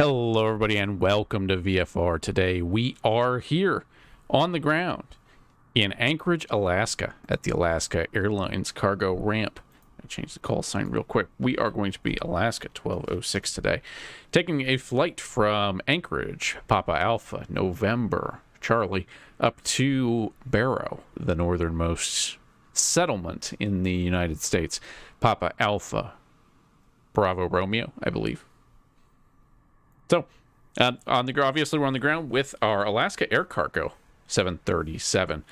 Hello, everybody, and welcome to VFR. Today, we are here on the ground in Anchorage, Alaska, at the Alaska Airlines Cargo ramp. I changed the call sign real quick. We are going to be Alaska 1206 today, taking a flight from Anchorage, Papa Alpha, November, Charlie, up to Barrow, the northernmost settlement in the United States. Papa Alpha, Bravo Romeo, I believe. So, obviously we're on the ground with our Alaska Air Cargo 737-700.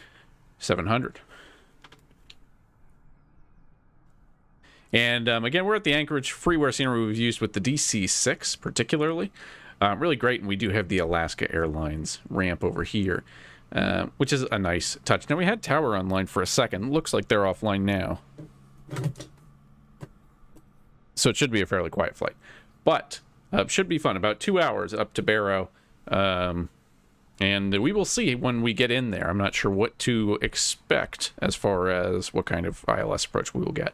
And again, we're at the Anchorage freeware scenery we've used with the DC-6 particularly. Really great, and we do have the Alaska Airlines ramp over here, which is a nice touch. Now, we had Tower online for a second. Looks like they're offline now. So it should be a fairly quiet flight. But should be fun. About 2 hours up to Barrow. And we will see when we get in there. I'm not sure what to expect as far as what kind of ILS approach we will get.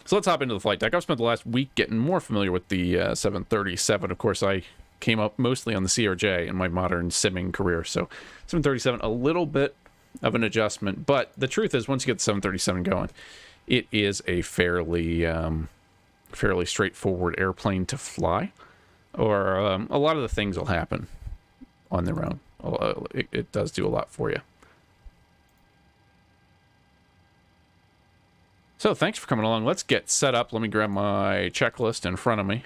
So let's hop into the flight deck. I've spent the last week getting more familiar with the 737. Of course, I came up mostly on the CRJ in my modern simming career. So 737, a little bit of an adjustment. But the truth is, once you get the 737 going, it is a fairly straightforward airplane to fly, or a lot of the things will happen on their own. It does do a lot for you. So thanks for coming along. Let's get set up. Let me grab my checklist in front of me,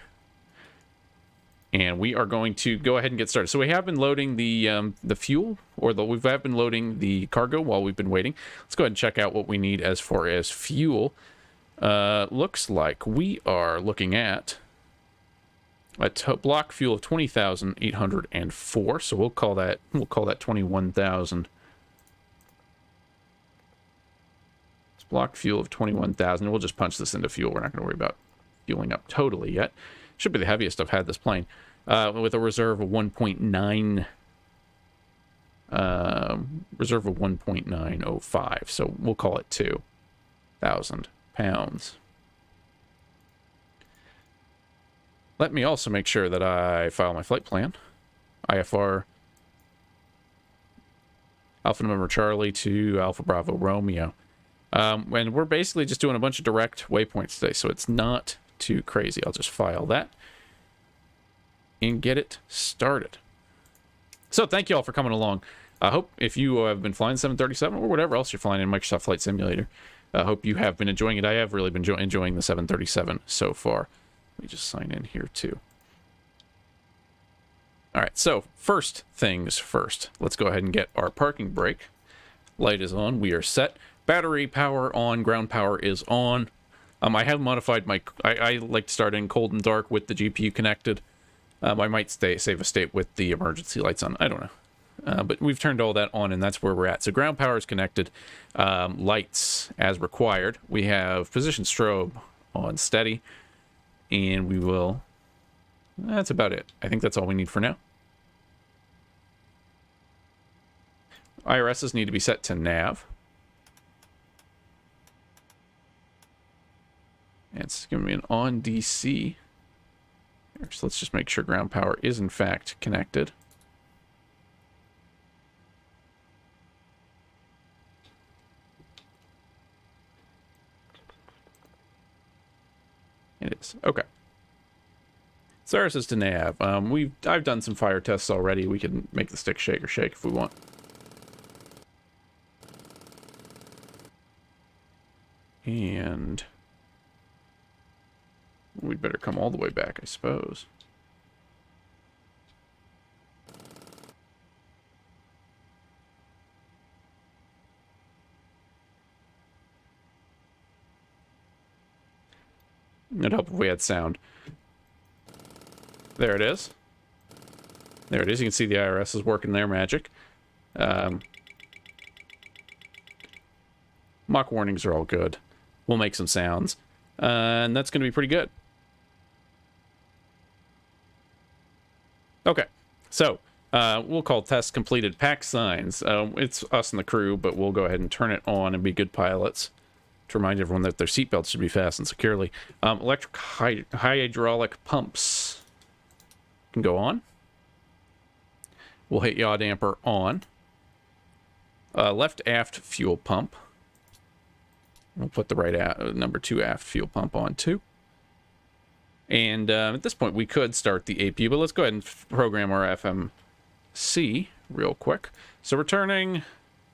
and we are going to go ahead and get started. So we have been loading the fuel, or we've been loading the cargo while we've been waiting. Let's go ahead and check out what we need as far as fuel. Looks like we are looking at a block fuel of 20,804. So we'll call that 21,000. It's block fuel of 21,000. We'll just punch this into fuel. We're not going to worry about fueling up totally yet. Should be the heaviest I've had this plane, with a reserve of 1.9. Reserve of 1.905. So we'll call it 2,000 pounds. Let me also make sure that I file my flight plan. IFR Alpha November Charlie to Alpha Bravo Romeo. And we're basically just doing a bunch of direct waypoints today, so it's not too crazy. I'll just file that and get it started. So thank you all for coming along. I hope if you have been flying 737 or whatever else you're flying in Microsoft Flight Simulator, I hope you have been enjoying it. I have really been enjoying the 737 so far. Let me just sign in here too. All right, so first things first. Let's go ahead and get our parking brake. Light is on. We are set. Battery power on. Ground power is on. I have modified my... I like to start in cold and dark with the GPU connected. I might save a state with the emergency lights on. I don't know. But we've turned all that on, and that's where we're at. So ground power is connected. Lights as required. We have position strobe on steady, and we will... That's about it. I think that's all we need for now. IRSs need to be set to nav. It's giving me an on DC. So let's just make sure ground power is in fact connected. It is. Okay. Cyrus is to nav. I've done some fire tests already. We can make the stick shake or shake if we want. And we'd better come all the way back, I suppose. It'd help if we had sound. There it is. There it is. You can see the IRS is working their magic. Mock warnings are all good. We'll make some sounds. And that's going to be pretty good. Okay. So, we'll call test completed PAC signs. It's us and the crew, but we'll go ahead and turn it on and be good pilots. To remind everyone that their seatbelts should be fastened securely. Electric hydraulic pumps. can go on. We'll hit yaw damper on. Left aft fuel pump. We'll put the right number 2 aft fuel pump on too. And at this point, we could start the AP, but let's go ahead and program our FMC real quick. So we're turning,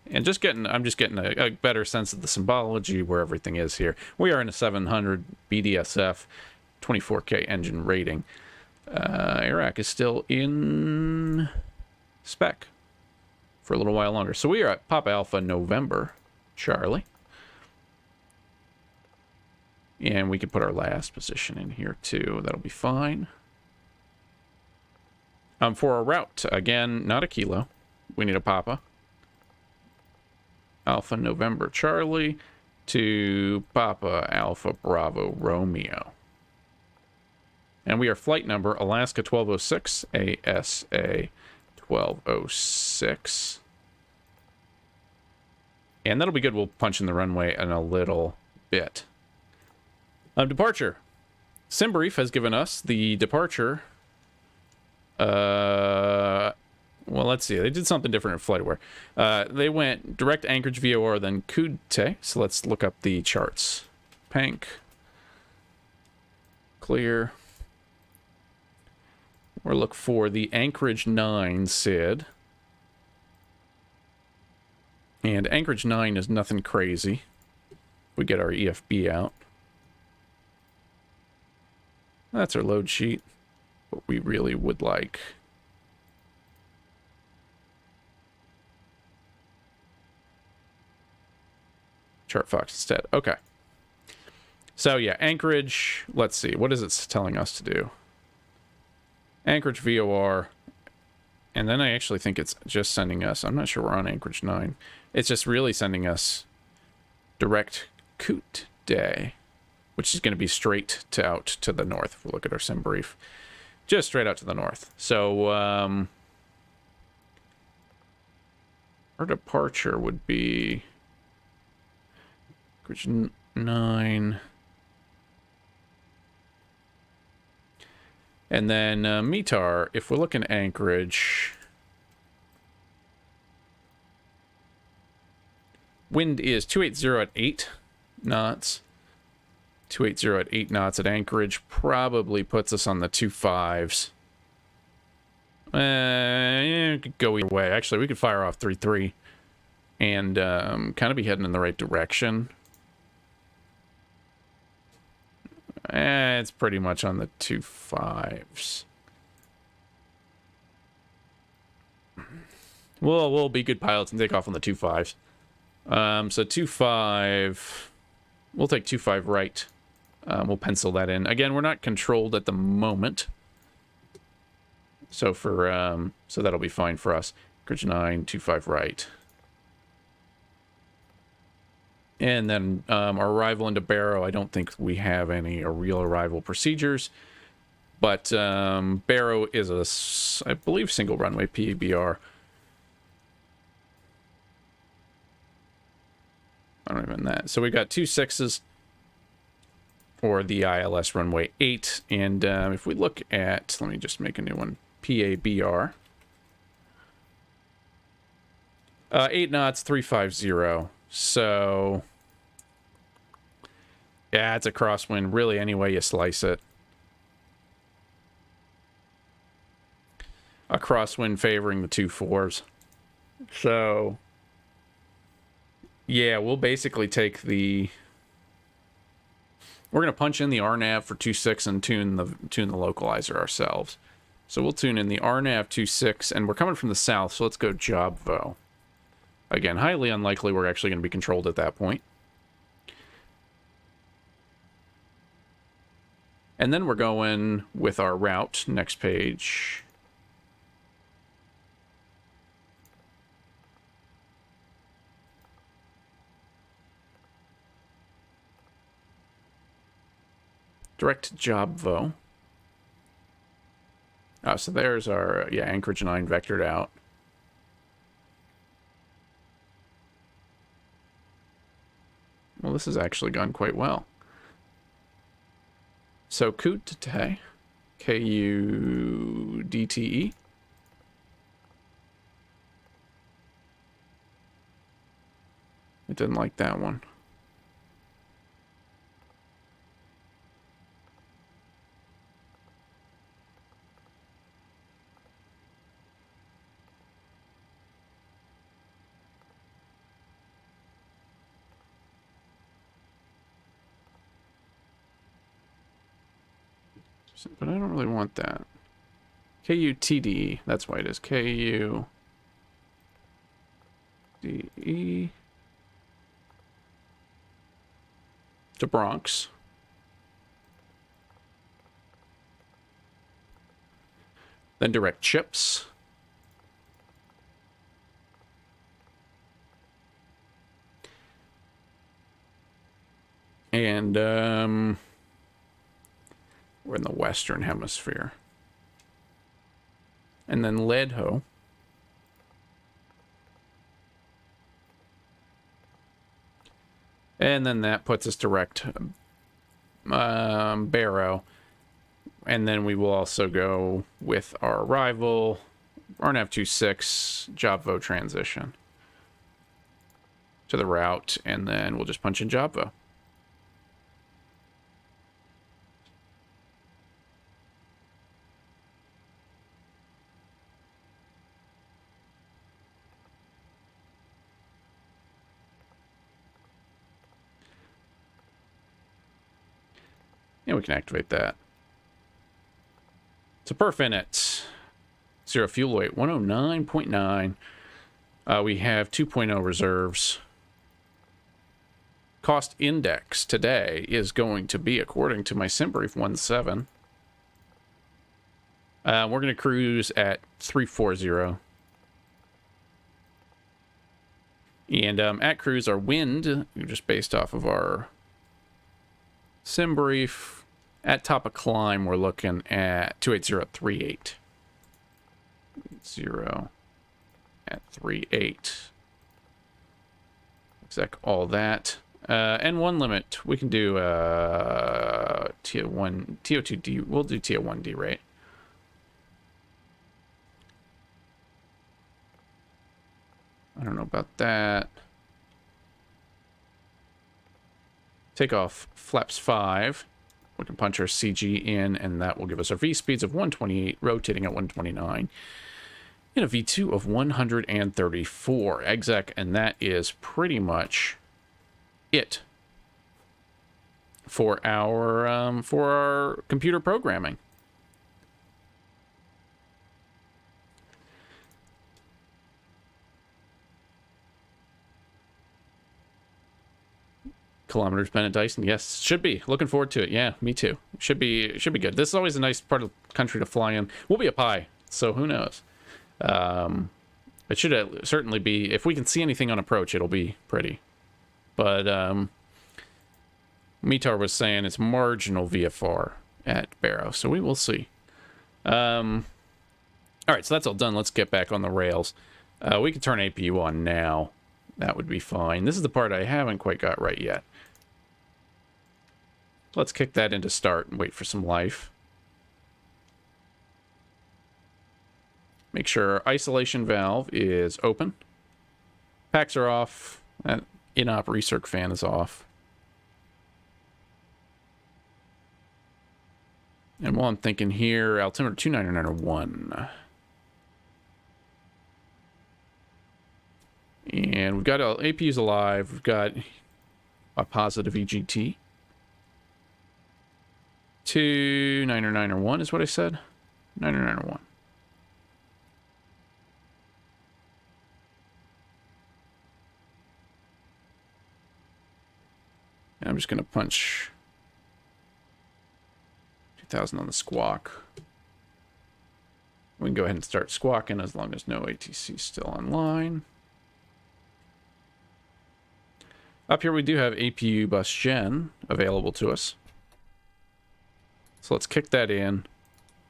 and I'm just getting a better sense of the symbology where everything is here. We are in a 700 BDSF, 24K engine rating. Iraq is still in spec for a little while longer. So we are at Papa Alpha November, Charlie. And we can put our last position in here too. That'll be fine. For our route, again, not a kilo. We need a Papa. Alpha November Charlie to Papa Alpha Bravo Romeo. And we are flight number Alaska 1206, ASA 1206. And that'll be good. We'll punch in the runway in a little bit. Departure. SimBrief has given us the departure. Well, let's see. They did something different in FlightAware. They went direct Anchorage VOR, then Kudte. So let's look up the charts. PANC. Clear. We'll look for the Anchorage 9 SID. And Anchorage 9 is nothing crazy. We get our EFB out. That's our load sheet. What we really would like. Chart Fox instead. Okay. So yeah, Anchorage. Let's see. What is it telling us to do? Anchorage VOR. And then I actually think it's just sending us. I'm not sure we're on Anchorage 9. It's just really sending us direct Coot Day, which is going to be straight out to the north. If we look at our SimBrief, just straight out to the north. So our departure would be Anchorage 9. And then METAR, if we're looking at Anchorage, wind is 280 at 8 knots. 280 at 8 knots at Anchorage probably puts us on the 25s. Yeah, could go either way. Actually, we could fire off 3-3 and kind of be heading in the right direction. It's pretty much on the 25s. We'll be good pilots and take off on the 25s. So 25. We'll take 25 right. We'll pencil that in. Again, we're not controlled at the moment. So so that'll be fine for us. Anchorage 9, 25 right. And then our arrival into Barrow, I don't think we have any real arrival procedures. But Barrow is I believe, single runway PABR. I don't even that. So we got 2 6s for the ILS runway 8. And if we look at, let me just make a new one, PABR. 8 knots, 350. So, yeah, it's a crosswind, really, any way you slice it. A crosswind favoring the 2 4s. So, yeah, we'll basically take the... We're going to punch in the RNAV for 2.6 and tune the localizer ourselves. So we'll tune in the RNAV 2.6, and we're coming from the south, so let's go Jobvo. Again, highly unlikely we're actually going to be controlled at that point. And then we're going with our route. Next page. Direct Jobvo. Oh, so there's our, yeah, Anchorage 9 vectored out. Well, this has actually gone quite well. So Kudte. KUDTE. It didn't like that one. But I don't really want that. KUTDE, that's why it is. KUDE. To Bronx. Then direct chips. And we're in the Western Hemisphere. And then Ledho. And then that puts us direct Barrow. And then we will also go with our arrival, RNAV26, Jobvo transition to the route, and then we'll just punch in Jobvo. And we can activate that. So perf in it. Zero fuel weight, 109.9. We have 2.0 reserves. Cost index today is going to be, according to my sim brief, 1.7. We're going to cruise at 340. And at cruise, our wind, just based off of our sim brief, at top of climb, we're looking at 28038. 0 at 38. Exec all that. And one limit, we can do TO1, TO2D, we'll do TO1D rate. I don't know about that. Takeoff flaps 5. We can punch our CG in, and that will give us our V speeds of 128, rotating at 129, and a V2 of 134 exec, and that is pretty much it for our computer programming. Kilometers, Bennett Dyson. Yes, should be. Looking forward to it. Yeah, me too. Should be good. This is always a nice part of the country to fly in. We'll be up high, so who knows? It should certainly be. If we can see anything on approach, it'll be pretty. But Mitar was saying it's marginal VFR at Barrow, so we will see. All right, so that's all done. Let's get back on the rails. We can turn APU on now. That would be fine. This is the part I haven't quite got right yet. Let's kick that into start and wait for some life. Make sure our isolation valve is open. Packs are off. That in-op recirc fan is off. And while I'm thinking here, altimeter 2991. And we've got APUs alive. We've got a positive EGT. 2991 is what I said. 9901. And I'm just going to punch 2000 on the squawk. We can go ahead and start squawking as long as no ATC is still online. Up here we do have APU bus gen available to us. So let's kick that in.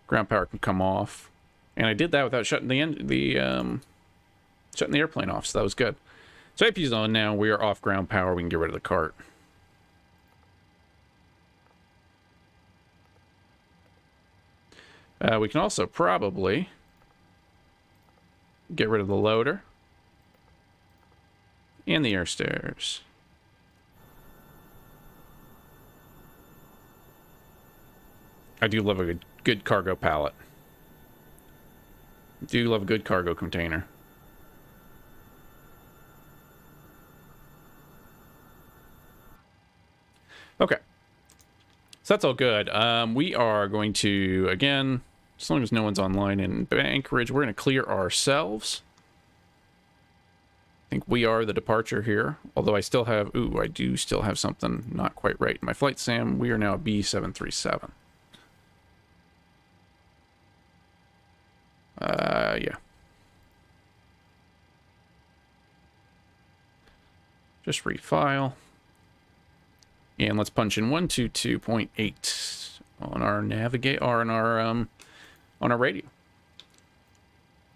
Ground power can come off. And I did that without shutting the airplane off, so that was good. So APU's on now. We are off ground power. We can get rid of the cart. We can also probably get rid of the loader and the air stairs. I do love a good cargo pallet. Do love a good cargo container. Okay. So that's all good. We are going to, again, as long as no one's online in Anchorage, we're going to clear ourselves. I think we are the departure here. Although I still have, I do still have something not quite right in my flight sim. We are now B737. Yeah. Just refile. And let's punch in 122.8 on our navigate or on our radio.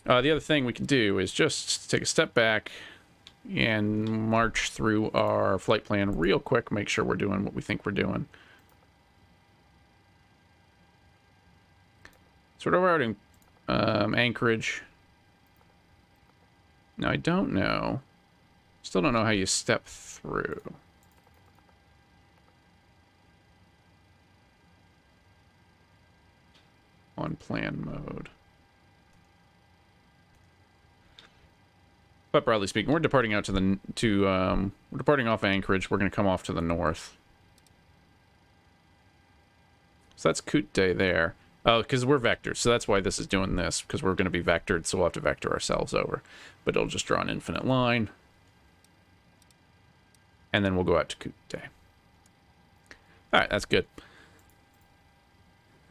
The other thing we can do is just take a step back and march through our flight plan real quick, make sure we're doing what we think we're doing. Sort of routing Anchorage. Now I don't know. Still don't know how you step through. On plan mode. But broadly speaking, we're departing out to the we're departing off Anchorage. We're going to come off to the north. So that's Coot Day there. Oh, because we're vectored, so that's why this is doing this, because we're going to be vectored, so we'll have to vector ourselves over. But it'll just draw an infinite line. And then we'll go out to Coot Day. Alright, that's good.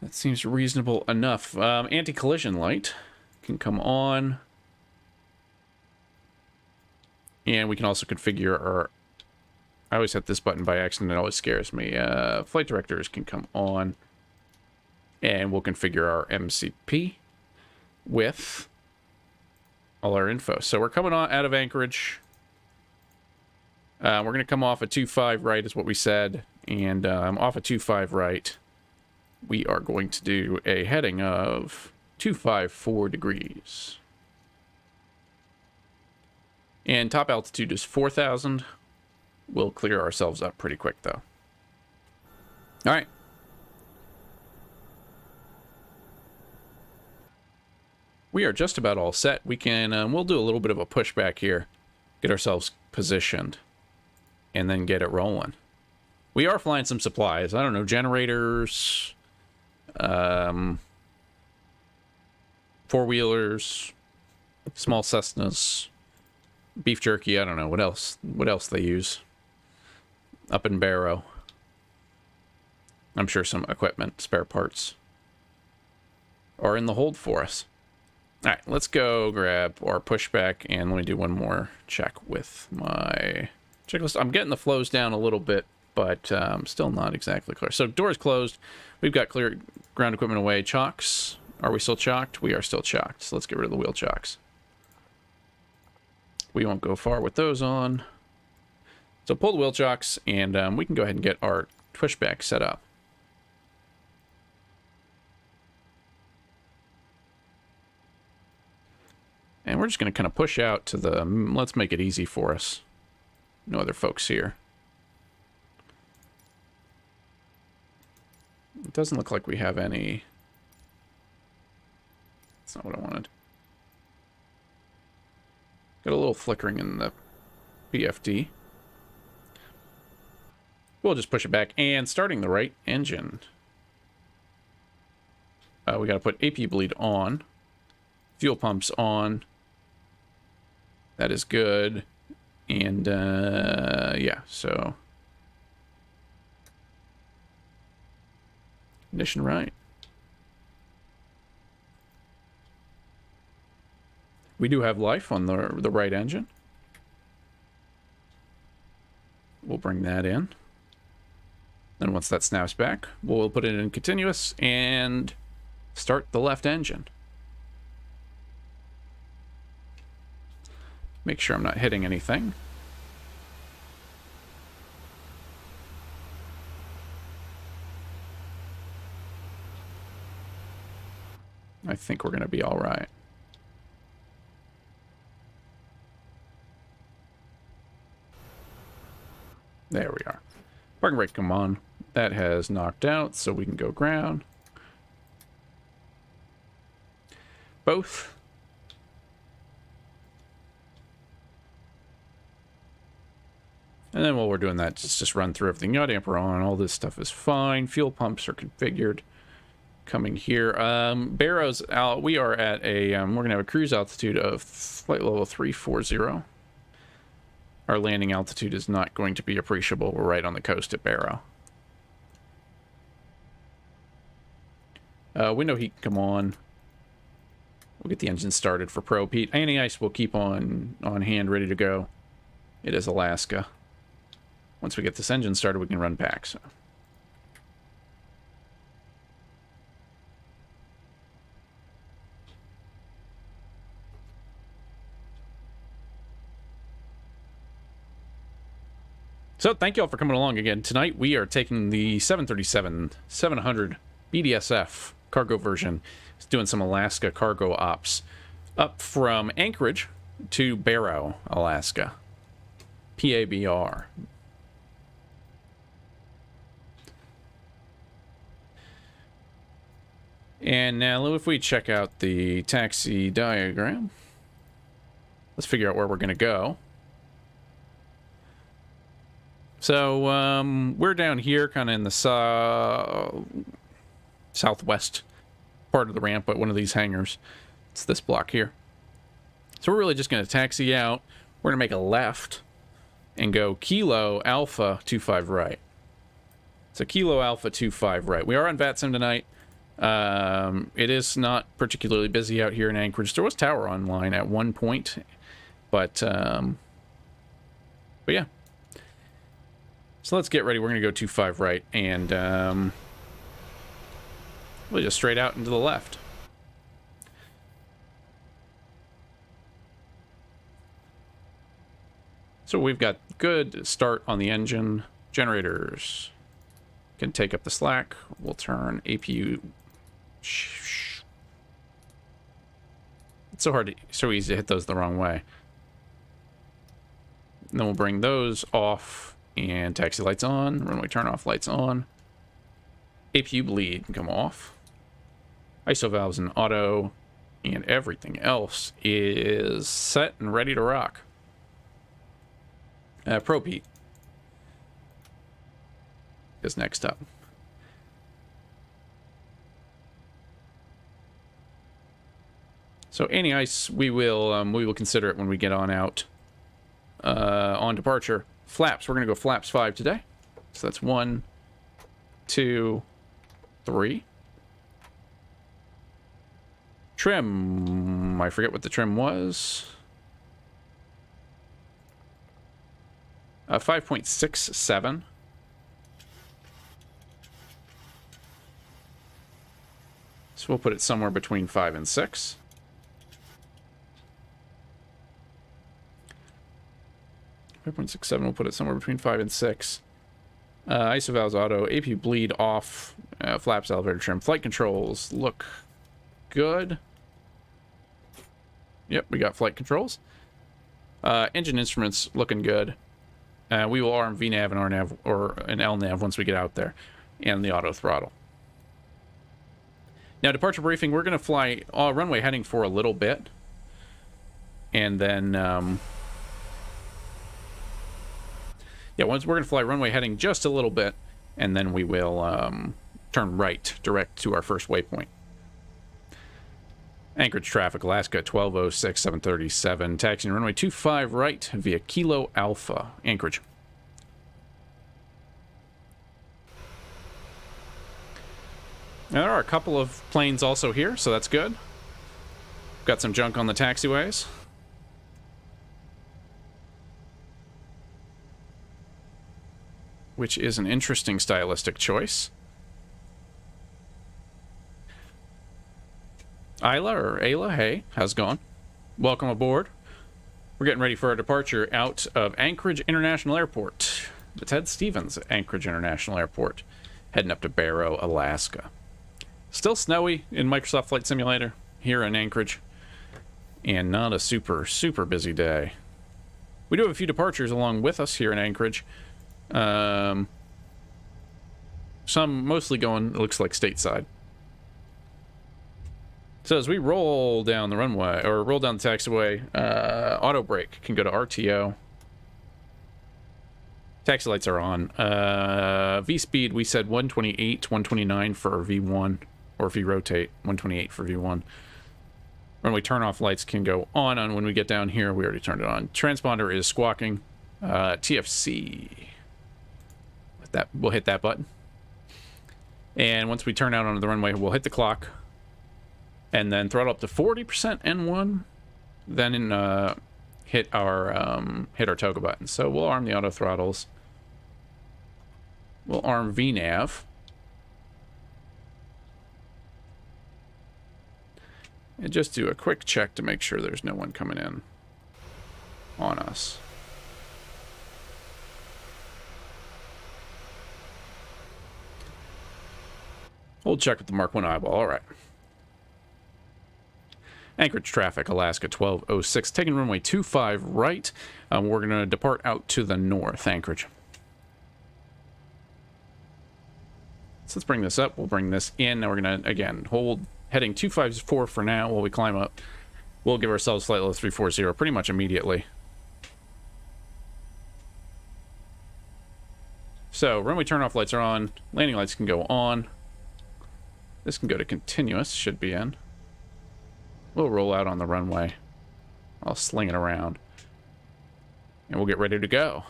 That seems reasonable enough. Anti-collision light can come on. And we can also configure our... I always hit this button by accident. It always scares me. Flight directors can come on. And we'll configure our MCP with all our info. So we're coming on out of Anchorage. We're going to come off a 2.5 right is what we said. And off a 2.5 right, we are going to do a heading of 254 degrees. And top altitude is 4,000. We'll clear ourselves up pretty quick, though. All right. We are just about all set. We can, we'll do a little bit of a pushback here. Get ourselves positioned. And then get it rolling. We are flying some supplies. I don't know, generators, four-wheelers, small Cessnas, beef jerky. I don't know what else they use up in Barrow. I'm sure some equipment, spare parts are in the hold for us. All right, let's go grab our pushback, and let me do one more check with my checklist. I'm getting the flows down a little bit, but still not exactly clear. So doors closed. We've got clear ground equipment away. Chocks. Are we still chocked? We are still chocked. So let's get rid of the wheel chocks. We won't go far with those on. So pull the wheel chocks, and we can go ahead and get our pushback set up. And we're just going to kind of push out to the... Let's make it easy for us. No other folks here. It doesn't look like we have any... That's not what I wanted. Got a little flickering in the PFD. We'll just push it back. And starting the right engine. We got to put AP bleed on. Fuel pumps on. That is good. And, yeah, so... Ignition right. We do have life on the right engine. We'll bring that in. Then once that snaps back, we'll put it in continuous and start the left engine. Make sure I'm not hitting anything. I think we're going to be all right. There we are. Parking brake, come on. That has knocked out, so we can go ground. Both. And then while we're doing that, just run through everything. Yaw damper on, all this stuff is fine. Fuel pumps are configured. Coming here. Barrow's out. We are at a, we're going to have a cruise altitude of flight level 340. Our landing altitude is not going to be appreciable. We're right on the coast at Barrow. Window heat, come on. We'll get the engine started for probe heat. Anti-ice will keep on hand, ready to go. It is Alaska. Once we get this engine started, we can run back. So thank you all for coming along again. Tonight we are taking the 737-700 BDSF cargo version. It's doing some Alaska cargo ops up from Anchorage to Barrow, Alaska. PABR. And now if we check out the taxi diagram, let's figure out where we're going to go. So, we're down here, kind of in the southwest part of the ramp at one of these hangars. It's this block here. So we're really just going to taxi out. We're going to make a left and go Kilo Alpha 25 right. So Kilo Alpha 25 right. We are on VATSIM tonight. It is not particularly busy out here in Anchorage. There was tower online at one point, but yeah. So let's get ready. We're going to go 25 right, and we'll just straight out into the left. So we've got good start on the engine. Generators can take up the slack. We'll turn APU. It's so easy to hit those the wrong way. And then we'll bring those off. And taxi lights on, runway turn off, lights on. APU bleed can come off. ISO valves in auto, and everything else is set and ready to rock. Probe heat is next up. So anti-ice, we will consider it when we get on out. On departure. Flaps, we're going to go flaps 5 today. So that's 1, 2, 3. Trim, I forget what the trim was. 5.67. So we'll put it somewhere between 5 and 6. 5.67, we'll put it somewhere between 5 and 6. ISO valves auto, APU bleed off, flaps, elevator trim, flight controls look good. Yep, we got flight controls. Engine instruments looking good. We will arm VNAV and RNAV or an LNAV once we get out there, and the auto throttle. Now, departure briefing, we're going to fly runway heading for a little bit, and then yeah, once we're going to fly runway heading just a little bit, and then we will turn right direct to our first waypoint. Anchorage traffic, Alaska 1206, 737, taxiing runway 25 right via Kilo Alpha, Anchorage. Now, there are a couple of planes also here, so that's good. Got some junk on the taxiways. Which is an interesting stylistic choice. Isla, or Ayla, hey, how's it going? Welcome aboard. We're getting ready for our departure out of Anchorage International Airport. The Ted Stevens Anchorage International Airport. Heading up to Barrow, Alaska. Still snowy in Microsoft Flight Simulator. here in Anchorage, and not a super busy day. We do have a few departures along with us here in Anchorage. Some mostly going, it looks like, stateside. So as we roll down the runway, or roll down the taxiway, auto brake can go to RTO. Taxi lights are on. V-speed, we said 128, 129 for V1, or V-rotate, 128 for V1. Runway turn-off lights can go on when we get down here. We already turned it on. Transponder is squawking. TFC. We'll hit that button. And once we turn out onto the runway, we'll hit the clock. And then throttle up to 40% N1. Then hit our toggle button. So we'll arm the auto throttles. We'll arm VNav. And just do a quick check to make sure there's no one coming in on us. Hold check with the Mark 1 eyeball. All right. Anchorage traffic, Alaska 1206, taking runway 25 right. We're going to depart out to the north, Anchorage. So let's bring this up. We'll bring this in. Now we're going to, again, hold heading 254 for now while we climb up. We'll give ourselves flight level 340 pretty much immediately. So runway turn-off lights are on. Landing lights can go on. This can go to continuous, should be in. We'll roll out on the runway. I'll sling it around. And we'll get ready to go.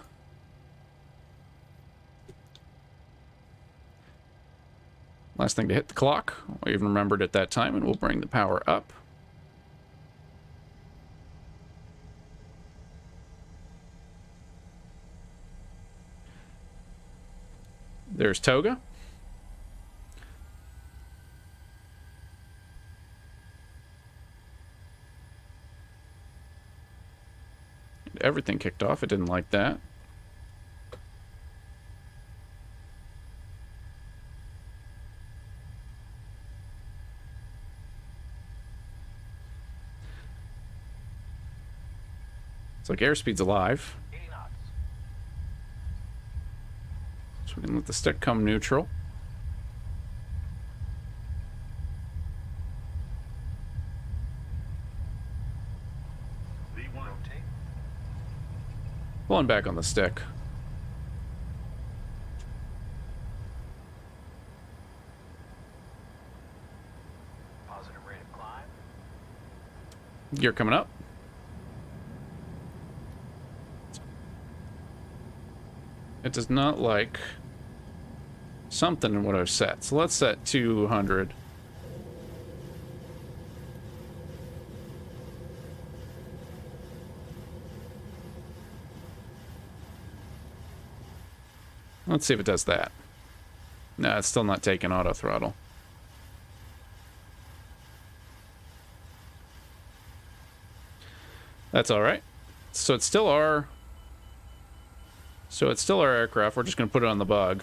Last thing to hit the clock. I even remembered at that time, and we'll bring the power up. There's Toga. Everything kicked off. It didn't like that. It's like airspeed's alive. 80 knots. So we can let the stick come neutral. Pulling back on the stick. Positive rate of climb. Gear coming up. It does not like something in what I've set. So let's set 200. Let's see if it does that. No, it's still not taking auto throttle. That's all right. So it's still our aircraft. We're just going to put it on the bug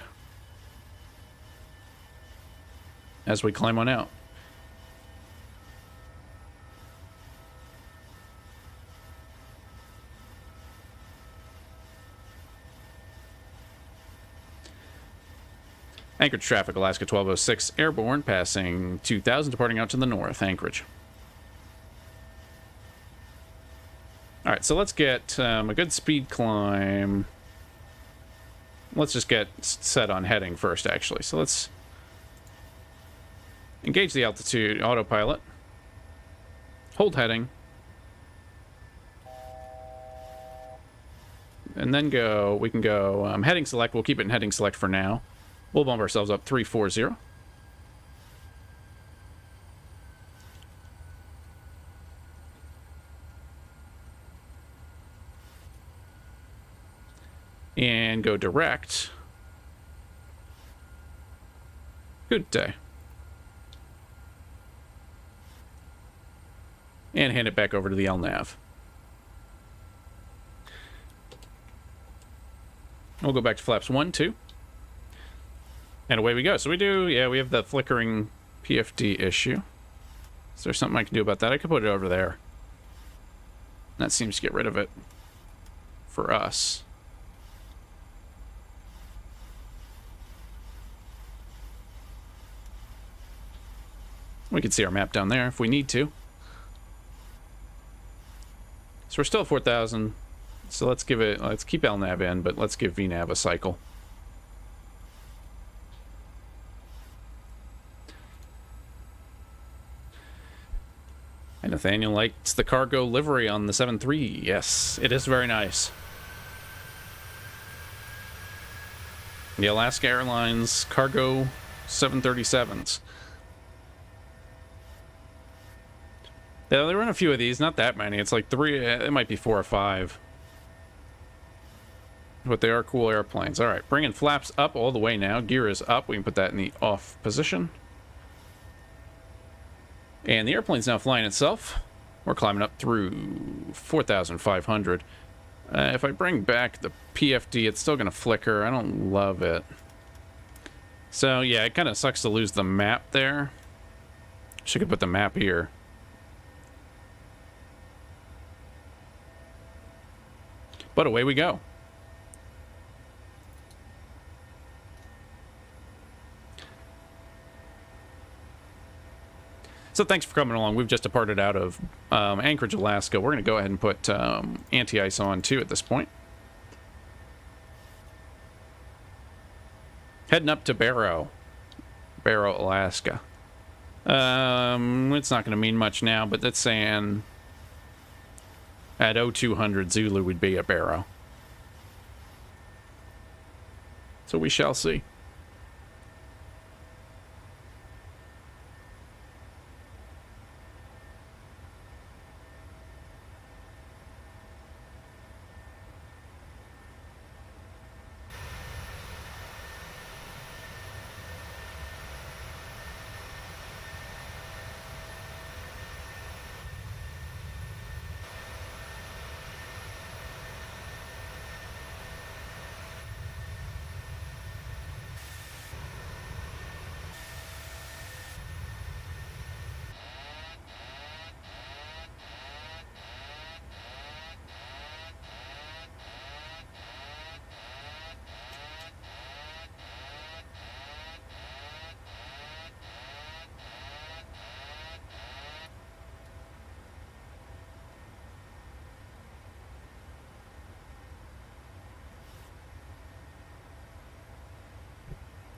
as we climb on out. Anchorage traffic, Alaska 1206, airborne, passing 2000, departing out to the north, Anchorage. All right, so let's get a good speed climb. Let's just get set on heading first, actually. So let's engage the altitude autopilot. Hold heading. And then go, we can go heading select. We'll keep it in heading select for now. We'll bump ourselves up 340. And go direct. Good day. And hand it back over to the LNAV. We'll go back to flaps 1, 2. And away we go. So we do, yeah, we have the flickering PFD issue. Is there something I can do about that? I could put it over there. That seems to get rid of it for us. We can see our map down there if we need to. So we're still at 4,000. So let's keep LNAV in, but let's give VNAV a cycle. And Nathaniel likes the cargo livery on the 7.3. Yes, it is very nice. The Alaska Airlines Cargo 737s. Yeah, they run a few of these, not that many. It's like 3, it might be 4 or 5. But they are cool airplanes. All right, bringing flaps up all the way now. Gear is up. We can put that in the off position. And the airplane's now flying itself. We're climbing up through 4,500. If I bring back the PFD, it's still going to flicker. I don't love it. So, yeah, it kind of sucks to lose the map there. She could put the map here. But away we go. So thanks for coming along. We've just departed out of Anchorage, Alaska. We're going to go ahead and put anti-ice on, too, at this point. Heading up to Barrow, Alaska. It's not going to mean much now, but that's saying at 0200 Zulu would be at Barrow. So we shall see.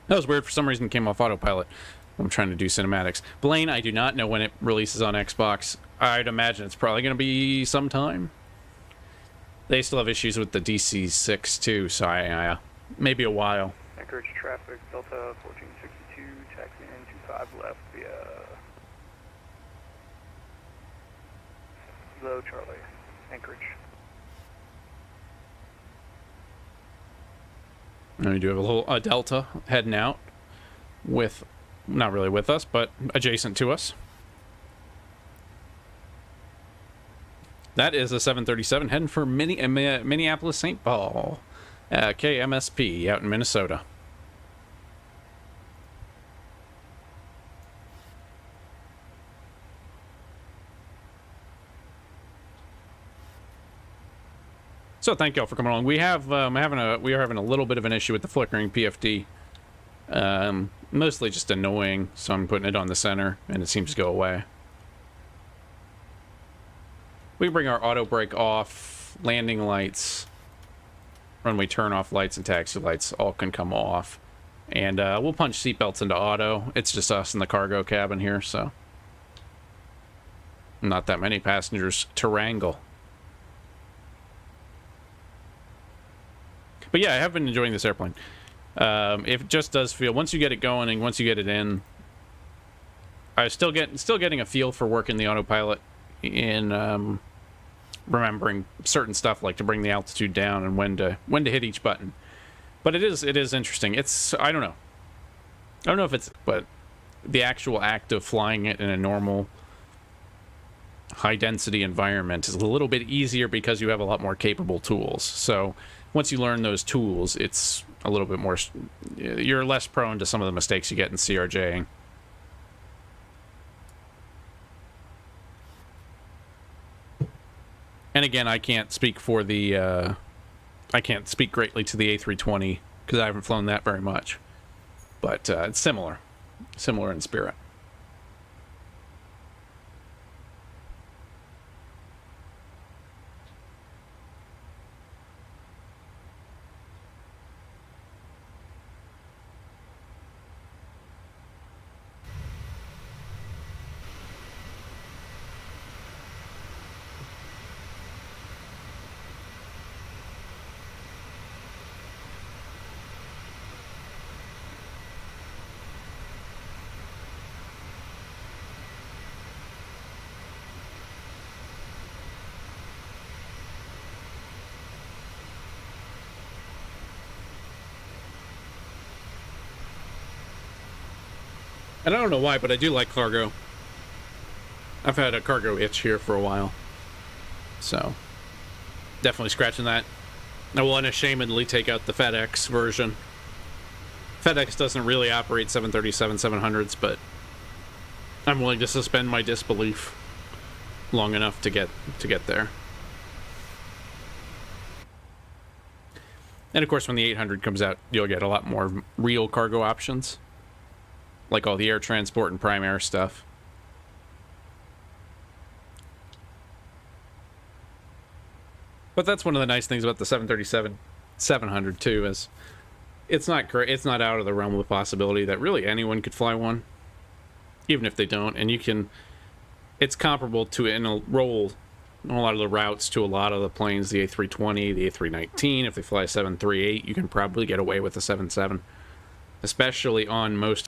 That was weird. For some reason, it came off autopilot. I'm trying to do cinematics. Blaine, I do not know when it releases on Xbox. I'd imagine it's probably going to be sometime. They still have issues with the DC-6, too, so maybe a while. Anchorage traffic, Delta 1462, taxi in 25 left via Kilo Charlie, Anchorage. And we do have a little Delta heading out with, not really with us, but adjacent to us. That is a 737 heading for Minneapolis, St. Paul, KMSP out in Minnesota. So thank y'all for coming along. We are having a little bit of an issue with the flickering PFD. Mostly just annoying, so I'm putting it on the center, and it seems to go away. We bring our auto brake off, landing lights, runway turn-off lights, and taxi lights all can come off. And we'll punch seatbelts into auto. It's just us in the cargo cabin here, so not that many passengers to wrangle. But yeah, I have been enjoying this airplane. It just does feel, once you get it going and once you get it in, I'm still getting a feel for working the autopilot in remembering certain stuff, like to bring the altitude down and when to hit each button. But it is interesting. It's, I don't know if it's, but the actual act of flying it in a normal high density environment is a little bit easier because you have a lot more capable tools. So once you learn those tools, it's a little bit more, you're less prone to some of the mistakes you get in CRJing. And again, I can't speak for the, I can't speak greatly to the A320 because I haven't flown that very much. But it's similar in spirit. And I don't know why, but I do like cargo. I've had a cargo itch here for a while. So, definitely scratching that. I will unashamedly take out the FedEx version. FedEx doesn't really operate 737-700s, but I'm willing to suspend my disbelief long enough to get there. And of course, when the 800 comes out, you'll get a lot more real cargo options, like all the air transport and prime air stuff. But that's one of the nice things about the 737-700 too, is it's not out of the realm of the possibility that really anyone could fly one, even if they don't. And it's comparable to in a role on a lot of the routes to a lot of the planes, the A320, the A319. If they fly a 738, you can probably get away with a 77, especially on most.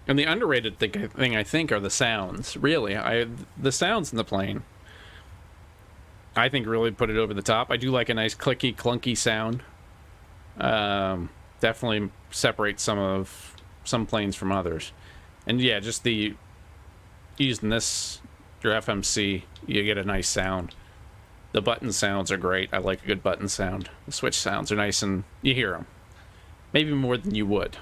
And the underrated thing I think are the sounds. Really, the sounds in the plane, I think, really put it over the top. I do like a nice clicky, clunky sound. Definitely separates some planes from others. And yeah, just using this, your FMC, you get a nice sound. The button sounds are great. I like a good button sound. The switch sounds are nice, and you hear them. Maybe more than you would.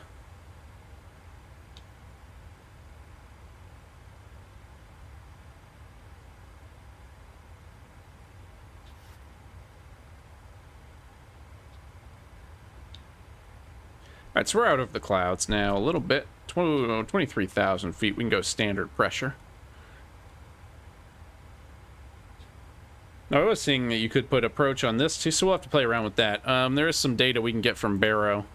Alright, so we're out of the clouds now a little bit. 23,000 feet. We can go standard pressure. Now, I was seeing that you could put approach on this too, so we'll have to play around with that. There is some data we can get from Barrow.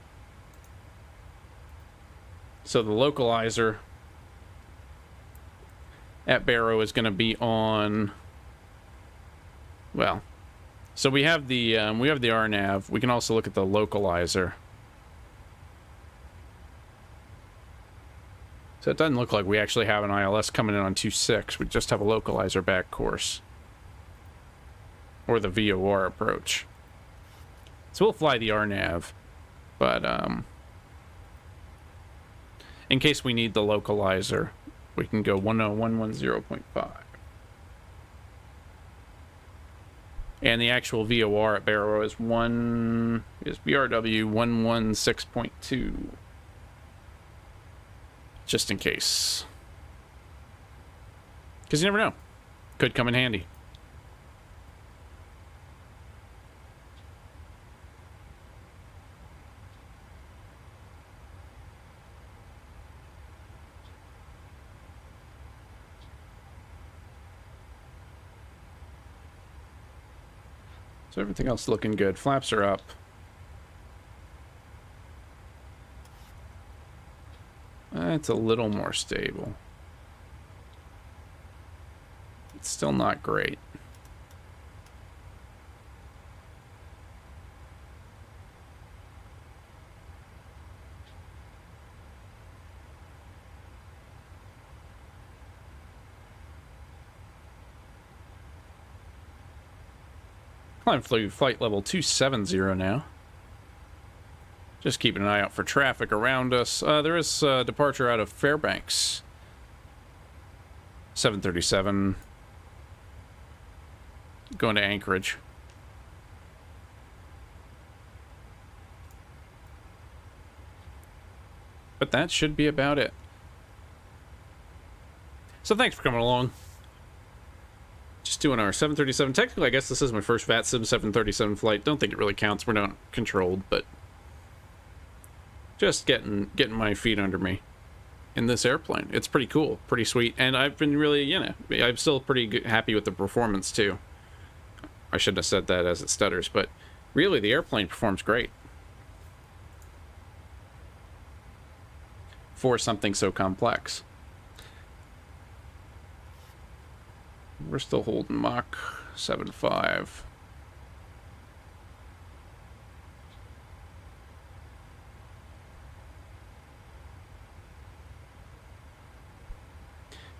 So the localizer at Barrow is going to be on... Well, so we have the RNAV. We can also look at the localizer. So it doesn't look like we actually have an ILS coming in on 2.6. We just have a localizer back course. Or the VOR approach. So we'll fly the RNAV. But, in case we need the localizer, we can go 10110.5. And the actual VOR at Barrow is BRW 116.2. Just in case. Because you never know. Could come in handy. So everything else looking good. Flaps are up. It's a little more stable. It's still not great. Climb flight level 270 now. Just keeping an eye out for traffic around us. There is departure out of Fairbanks. 737. Going to Anchorage. But that should be about it. So thanks for coming along. Just doing our 737. Technically, I guess this is my first VATSIM 737 flight. Don't think it really counts. We're not controlled, but just getting my feet under me in this airplane. It's pretty cool, pretty sweet, and I've been really, you know, I'm still pretty happy with the performance too. I shouldn't have said that as it stutters, but really the airplane performs great for something so complex. We're still holding Mach 7.5.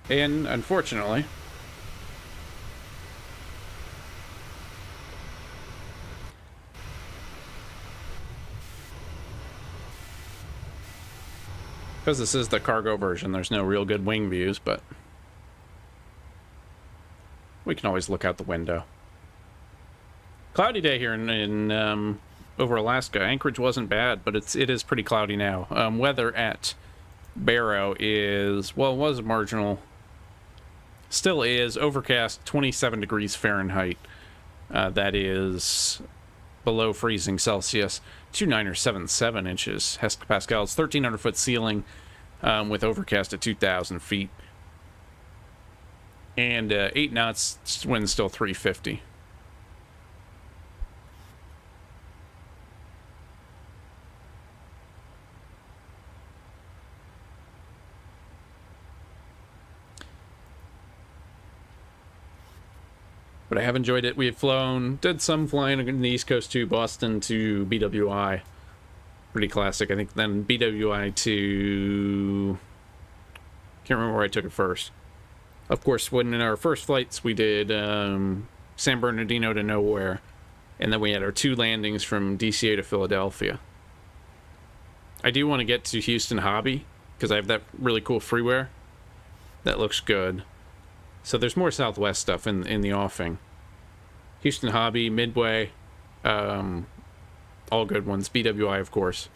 And unfortunately, because this is the cargo version, there's no real good wing views, but we can always look out the window. Cloudy day here in over Alaska. Anchorage wasn't bad, but it is pretty cloudy now. Weather at Barrow is, well, it was marginal. Still is overcast, 27 degrees Fahrenheit. That is below freezing Celsius. 2977 inches hectopascals, 1,300 foot ceiling, with overcast at 2,000 feet. And 8 knots, wind still 350. But I have enjoyed it. We have flown, did some flying on the East Coast to Boston to BWI. Pretty classic. I think then BWI to... Can't remember where I took it first. Of course, when in our first flights, we did San Bernardino to nowhere. And then we had our 2 landings from DCA to Philadelphia. I do want to get to Houston Hobby, because I have that really cool freeware. That looks good. So there's more Southwest stuff in the offing. Houston Hobby, Midway, all good ones. BWI, of course.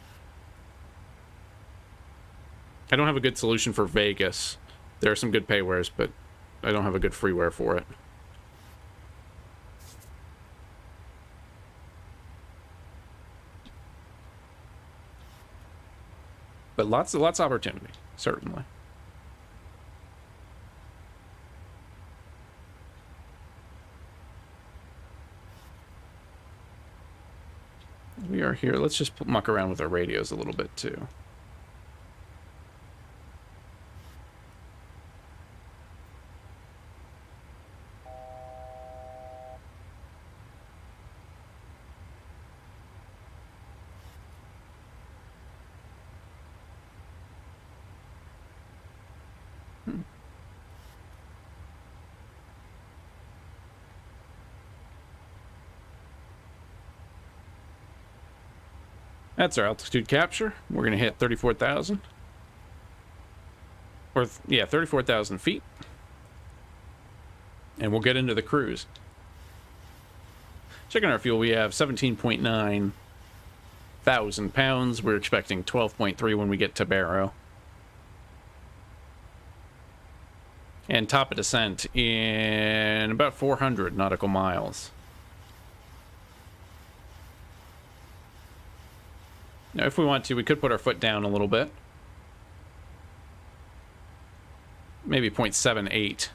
I don't have a good solution for Vegas. There are some good paywares, but I don't have a good freeware for it. But lots of opportunity, certainly. We are here. Let's just muck around with our radios a little bit too. That's our altitude capture. We're going to hit 34,000. Or, yeah, 34,000 feet. And we'll get into the cruise. Checking our fuel, we have 17.9 thousand pounds. We're expecting 12.3 when we get to Barrow. And top of descent in about 400 nautical miles. Now, if we want to, we could put our foot down a little bit. Maybe 0.78.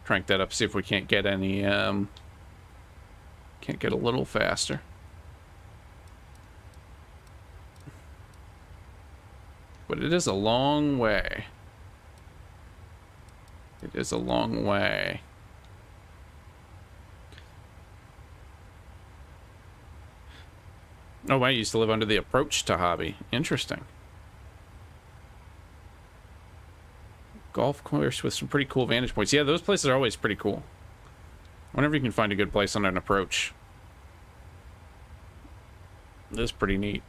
Crank that up, see if we can't get any, can't get a little faster. But it is a long way. It is a long way. Oh, I used to live under the approach to Hobby. Interesting. Golf course with some pretty cool vantage points. Yeah, those places are always pretty cool. Whenever you can find a good place on an approach. This is pretty neat.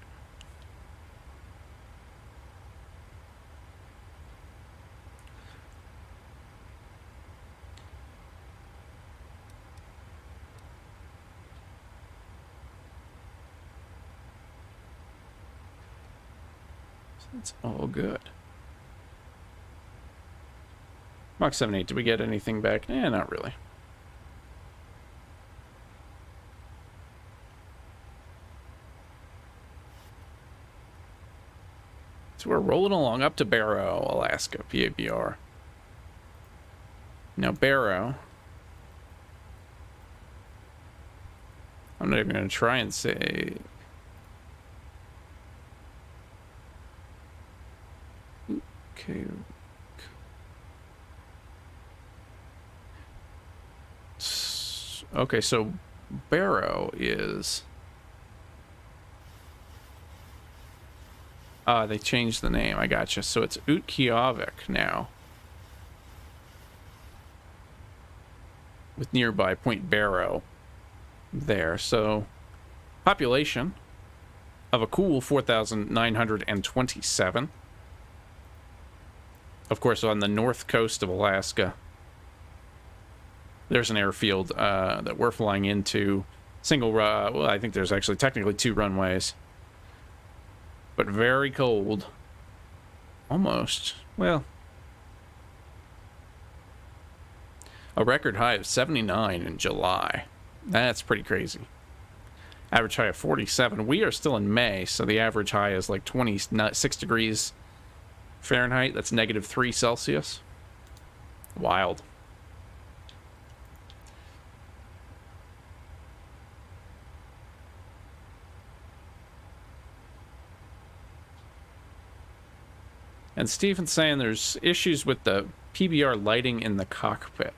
It's all good. Mach 78, did we get anything back? Eh, not really. So we're rolling along up to Barrow, Alaska, PABR. Now Barrow, I'm not even going to try and say... Okay. Okay, so Barrow is... they changed the name. I gotcha. So it's Utqiagvik now. With nearby Point Barrow there. So population of a cool 4,927. Of course, on the north coast of Alaska, there's an airfield that we're flying into. Single, well, I think there's actually technically 2 runways. But very cold. Almost. Well, a record high of 79 in July. That's pretty crazy. Average high of 47. We are still in May, so the average high is like 26 degrees Fahrenheit. That's -3 Celsius. Wild. And Stephen's saying there's issues with the PBR lighting in the cockpit.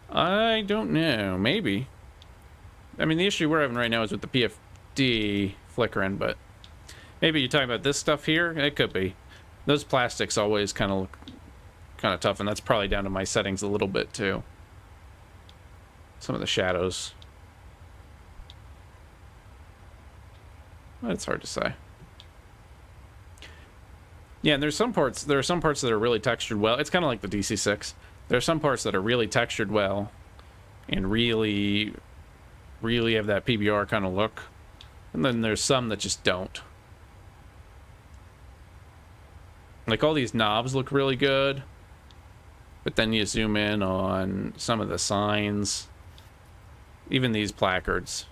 I don't know. Maybe. I mean, the issue we're having right now is with the PFD flickering, but maybe you're talking about this stuff here? It could be. Those plastics always kind of look kind of tough, and that's probably down to my settings a little bit, too. Some of the shadows. It's hard to say. Yeah, and there are some parts that are really textured well. It's kind of like the DC-6. There are some parts that are really textured well and really have that PBR kind of look. And then there's some that just don't. Like, all these knobs look really good, but then you zoom in on some of the signs, even these placards.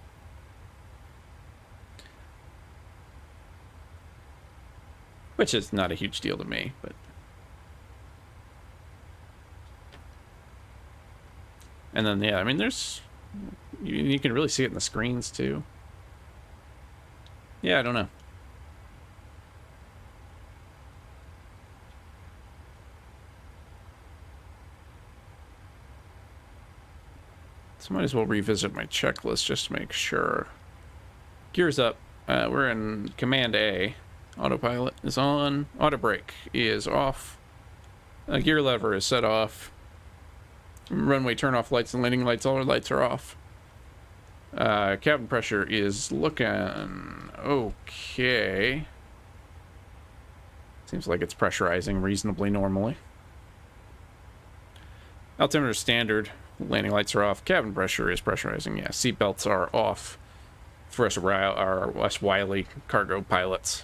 Which is not a huge deal to me, but... And then, yeah, I mean, there's... You can really see it in the screens, too. Yeah, I don't know. So might as well revisit my checklist just to make sure. Gears up. We're in Command A. Autopilot is on. Auto brake is off. Gear lever is set off. Runway turn off lights and landing lights. All our lights are off. Cabin pressure is looking okay. Seems like it's pressurizing reasonably normally. Altimeter standard. Landing lights are off. Cabin pressure is pressurizing. Yeah, seat belts are off for us Wiley cargo pilots.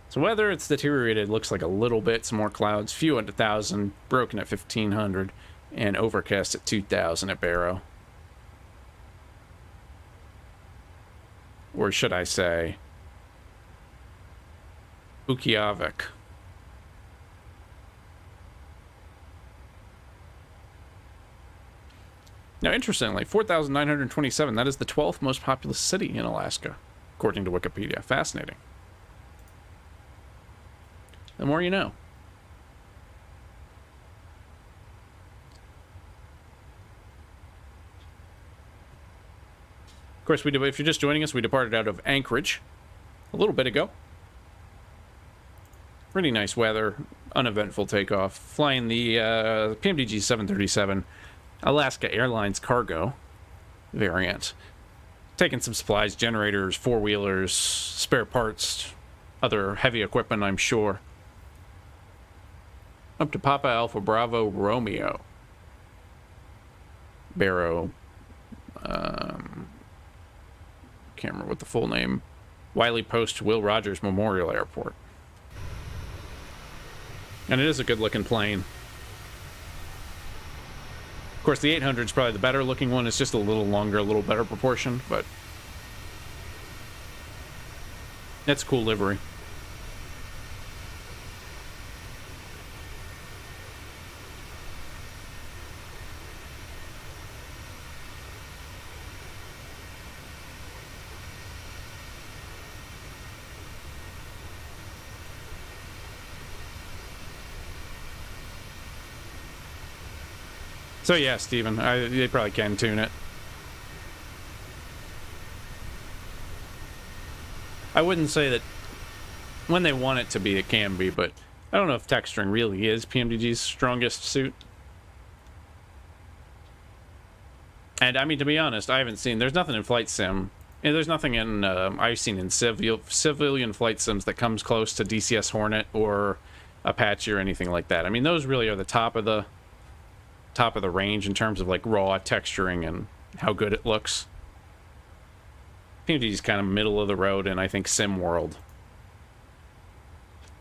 So weather, it's deteriorated, looks like a little bit. Some more clouds, few at 1,000, broken at 1,500, and overcast at 2,000 at Barrow. Or should I say, Utqiagvik. Now, interestingly, 4,927, that is the 12th most populous city in Alaska, according to Wikipedia. Fascinating. The more you know. Of course, if you're just joining us, we departed out of Anchorage a little bit ago. Pretty nice weather, uneventful takeoff. Flying the PMDG 737 Alaska Airlines Cargo variant. Taking some supplies, generators, four-wheelers, spare parts, other heavy equipment, I'm sure. Up to Papa Alpha Bravo Romeo. Barrow. Can't remember what the full name. Wiley Post Will Rogers Memorial Airport. And it is a good looking plane. Of course, the 800 is probably the better looking one. It's just a little longer, a little better proportion, but that's cool livery. So yeah, Steven, they probably can tune it. I wouldn't say that when they want it to be, it can be, but I don't know if texturing really is PMDG's strongest suit. And I mean, to be honest, I haven't seen, there's nothing in Flight Sim, and there's nothing in, I've seen in civilian flight sims that comes close to DCS Hornet or Apache or anything like that. I mean, those really are the top of the range in terms of like raw texturing and how good it looks. PMDG is kind of middle of the road in, I think, Sim World.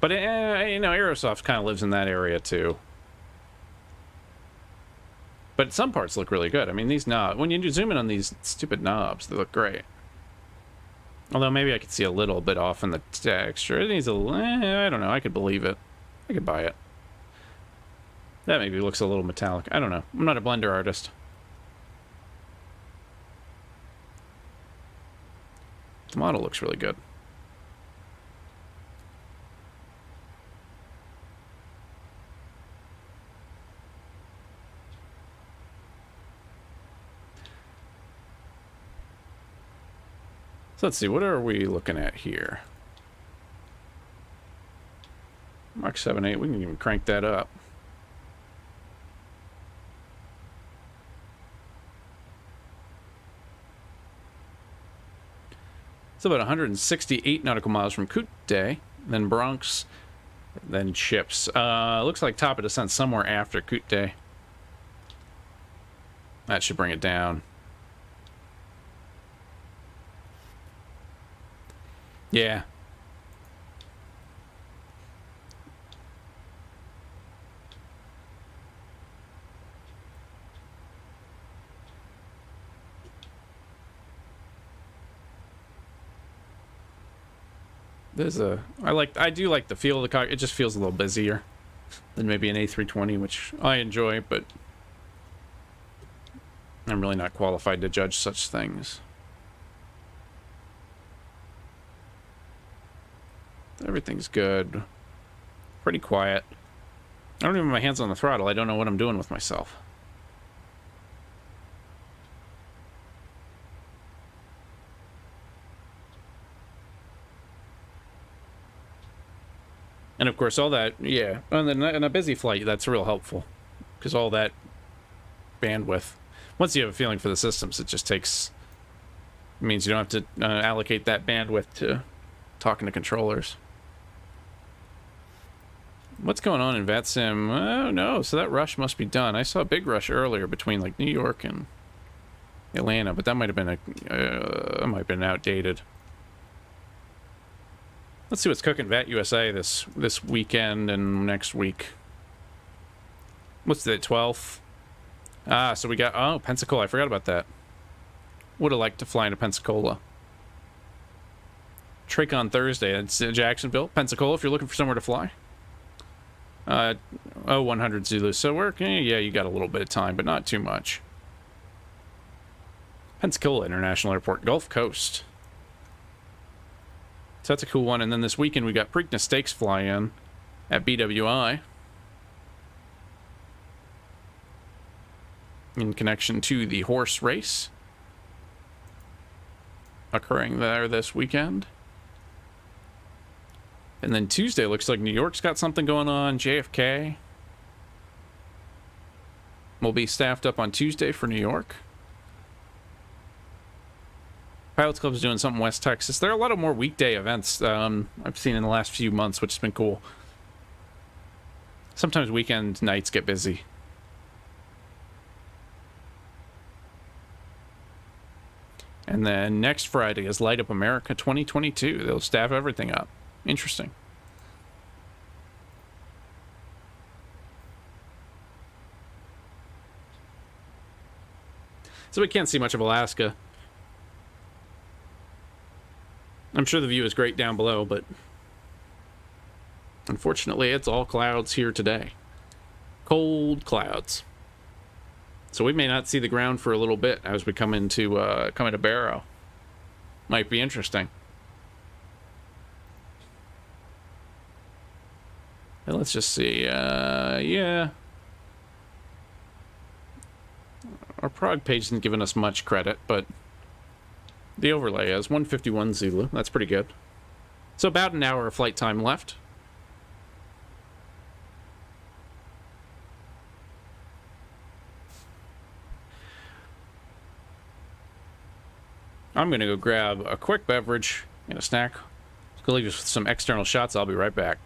But, you know, Aerosoft kind of lives in that area too. But some parts look really good. I mean, these knobs, when you zoom in on these stupid knobs, they look great. Although maybe I could see a little bit off in the texture. It needs a little, I don't know, I could believe it. I could buy it. That maybe looks a little metallic. I don't know. I'm not a blender artist. The model looks really good. So let's see, what are we looking at here? Mach 7.8, we can even crank that up. It's about 168 nautical miles from Koote, then Bronx, then Chips. Looks like top of descent somewhere after Koote. That should bring it down. Yeah. There's a, I do like the feel of the car. It just feels a little busier than maybe an A320, which I enjoy, but I'm really not qualified to judge such things. Everything's good. Pretty quiet. I don't even have my hands on the throttle. I don't know what I'm doing with myself. And of course, all that, yeah, on a busy flight, that's real helpful. Because all that bandwidth, once you have a feeling for the systems, it just takes, it means you don't have to allocate that bandwidth to talking to controllers. What's going on in VATSIM? Oh no, so that rush must be done. I saw a big rush earlier between like New York and Atlanta, but that might have been outdated. Let's see what's cooking VAT USA this weekend and next week. What's the 12th? Ah, so we got, oh, Pensacola. I forgot about that. Would have liked to fly into Pensacola. Tracon Thursday. It's Jacksonville, Pensacola, if you're looking for somewhere to fly. 100 Zulu. So we're, yeah, you got a little bit of time, but not too much. Pensacola International Airport, Gulf Coast. So that's a cool one. And then this weekend we got Preakness Stakes fly-in at BWI. In connection to the horse race occurring there this weekend. And then Tuesday looks like New York's got something going on. JFK will be staffed up on Tuesday for New York. Pilots Club's doing something West Texas. There are a lot of more weekday events I've seen in the last few months, which has been cool. Sometimes weekend nights get busy. And then next Friday is Light Up America 2022. They'll staff everything up. Interesting. So we can't see much of Alaska. I'm sure the view is great down below, but unfortunately it's all clouds here today. Cold clouds. So we may not see the ground for a little bit as we come into Barrow. Might be interesting. And let's just see. Yeah. Our Prague page isn't giving us much credit, but the overlay is 151 Zulu. That's pretty good. So about an hour of flight time left. I'm going to go grab a quick beverage and a snack. I'll leave you with some external shots. I'll be right back.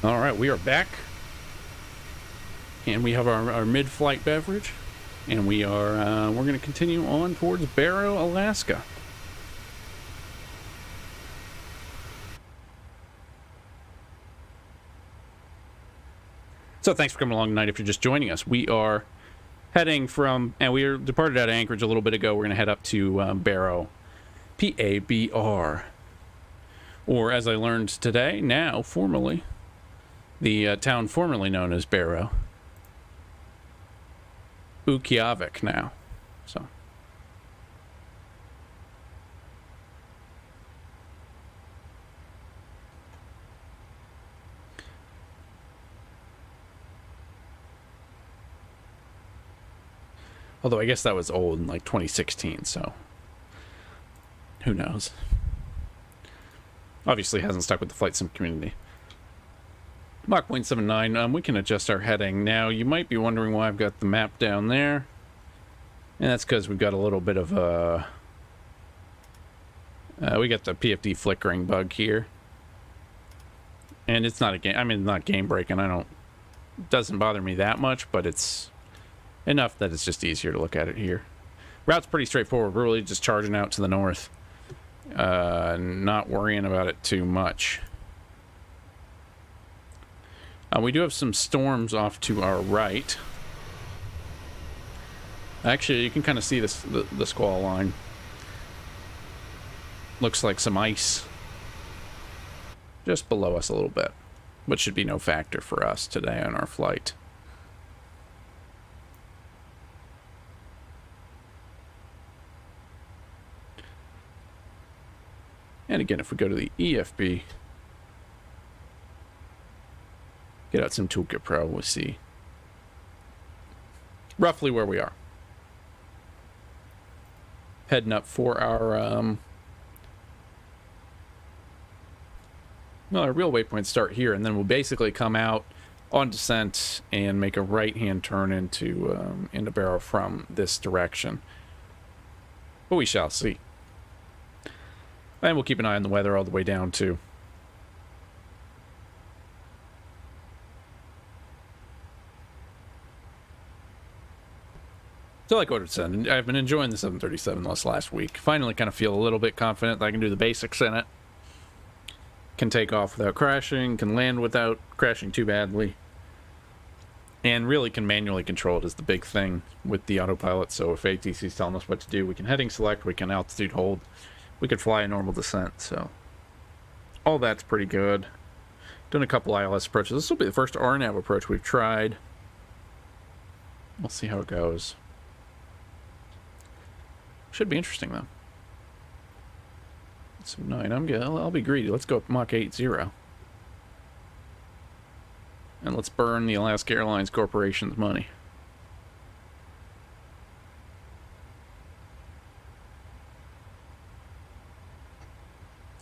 All right, we are back, and we have our mid-flight beverage, and we're going to continue on towards Barrow, Alaska. So thanks for coming along tonight. If you're just joining us, we are heading from, and we are departed out of Anchorage a little bit ago. We're going to head up to Barrow, PABR, or as I learned today, now formally, the town formerly known as Barrow. Ukjavik now. So. Although I guess that was old in like 2016, so who knows? Obviously hasn't stuck with the flight sim community. Mach 0.79, we can adjust our heading. Now, you might be wondering why I've got the map down there. And that's because we've got a little bit of a... we got the PFD flickering bug here. And it's not a game... I mean, not game breaking. It doesn't bother me that much, but it's enough that it's just easier to look at it here. Route's pretty straightforward. We're really just charging out to the north. Not worrying about it too much. We do have some storms off to our right. Actually, you can kind of see this, the squall line. Looks like some ice just below us a little bit, which should be no factor for us today on our flight. And again, if we go to the EFB, get out some Toolkit Pro, we'll see roughly where we are. Heading up for our, well, our real waypoints start here, and then we'll basically come out on descent and make a right-hand turn into Barrow from this direction. But we shall see. And we'll keep an eye on the weather all the way down, too. So like what it said, I've been enjoying the 737 this last week. Finally kind of feel a little bit confident that I can do the basics in it. Can take off without crashing, can land without crashing too badly. And really can manually control it is the big thing with the autopilot. So if ATC is telling us what to do, we can heading select, we can altitude hold, we could fly a normal descent. So all that's pretty good. Done a couple ILS approaches. This will be the first RNAV approach we've tried. We'll see how it goes. Should be interesting though. So 9, I'm good. I'll be greedy. Let's go up Mach 80. And let's burn the Alaska Airlines Corporation's money.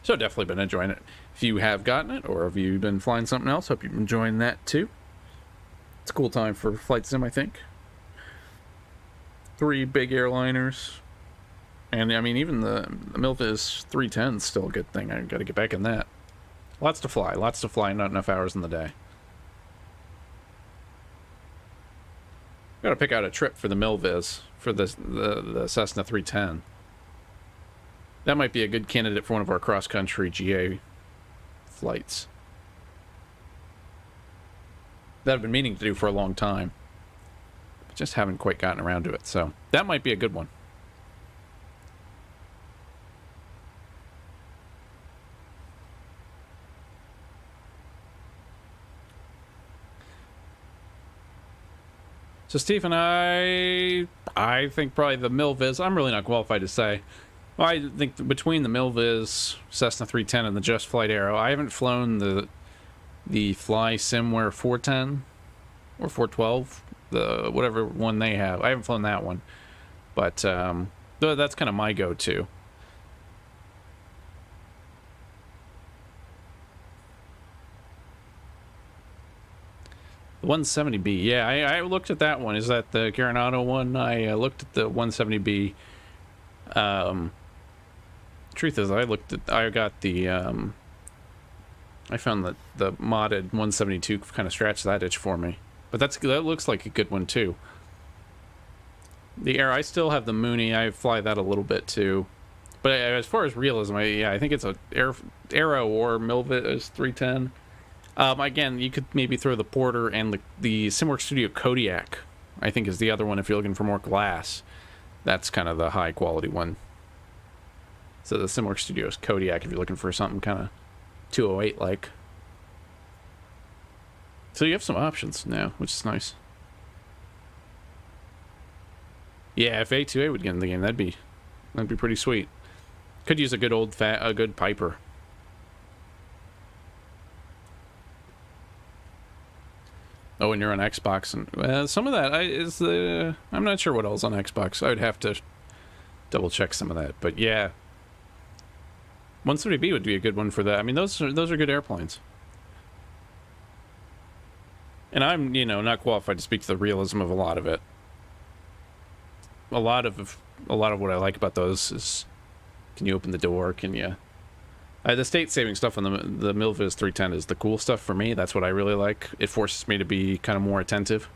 So definitely been enjoying it. If you have gotten it, or have you been flying something else, hope you've been enjoying that too. It's a cool time for flight sim, I think. 3 big airliners. And, I mean, even the Milviz 310 is still a good thing. I got to get back in that. Lots to fly, not enough hours in the day. Got to pick out a trip for the Milviz, for the Cessna 310. That might be a good candidate for one of our cross-country GA flights. That I've been meaning to do for a long time. But just haven't quite gotten around to it, so that might be a good one. So Steve and I think probably the Milviz, I'm really not qualified to say. Well, I think between the Milviz, Cessna 310, and the Just Flight Arrow, I haven't flown the Fly Simware 410 or 412, the whatever one they have. I haven't flown that one, but that's kind of my go-to. The 170B, yeah, I looked at that one. Is that the Carinado one? I looked at the 170B. Truth is, I got the, I found that the modded 172 kind of scratched that itch for me. But that looks like a good one too. The Arrow, I still have the Mooney. I fly that a little bit too. But as far as realism, I think it's a Arrow or Milviz 310. Again, you could maybe throw the Porter and the Simworks Studio Kodiak, I think is the other one if you're looking for more glass. That's kind of the high quality one. So the Simworks Studios Kodiak if you're looking for something kind of 208 like. So you have some options now, which is nice. Yeah, if A2A would get in the game, that'd be pretty sweet. Could use a good a good Piper. Oh, and you're on Xbox, and some of that is the. I'm not sure what else on Xbox. I would have to double check some of that, but yeah, 130B would be a good one for that. I mean, those are good airplanes. And I'm not qualified to speak to the realism of a lot of it. A lot of what I like about those is, can you open the door? Can you? The state-saving stuff on the Milviz 310 is the cool stuff for me. That's what I really like. It forces me to be kind of more attentive.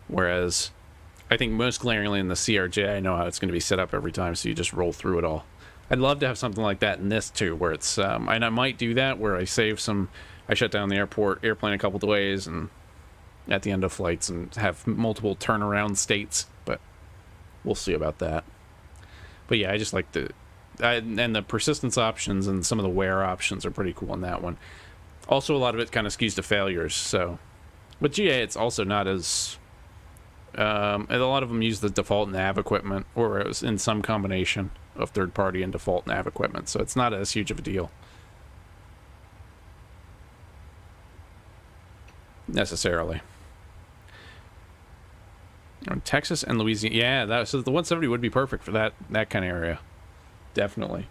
Whereas, I think most glaringly in the CRJ, I know how it's going to be set up every time, so you just roll through it all. I'd love to have something like that in this, too, where it's... and I might do that, where I save some... I shut down the airplane a couple of ways, and at the end of flights, and have multiple turnaround states, but we'll see about that. But yeah, I just like the And the persistence options and some of the wear options are pretty cool on that one. Also, a lot of it kind of skews to failures. So, with GA, it's also not as... and a lot of them use the default nav equipment, or it was in some combination of third-party and default nav equipment. So it's not as huge of a deal. Necessarily. Texas and Louisiana, yeah, so the 170 would be perfect for that kind of area. Definitely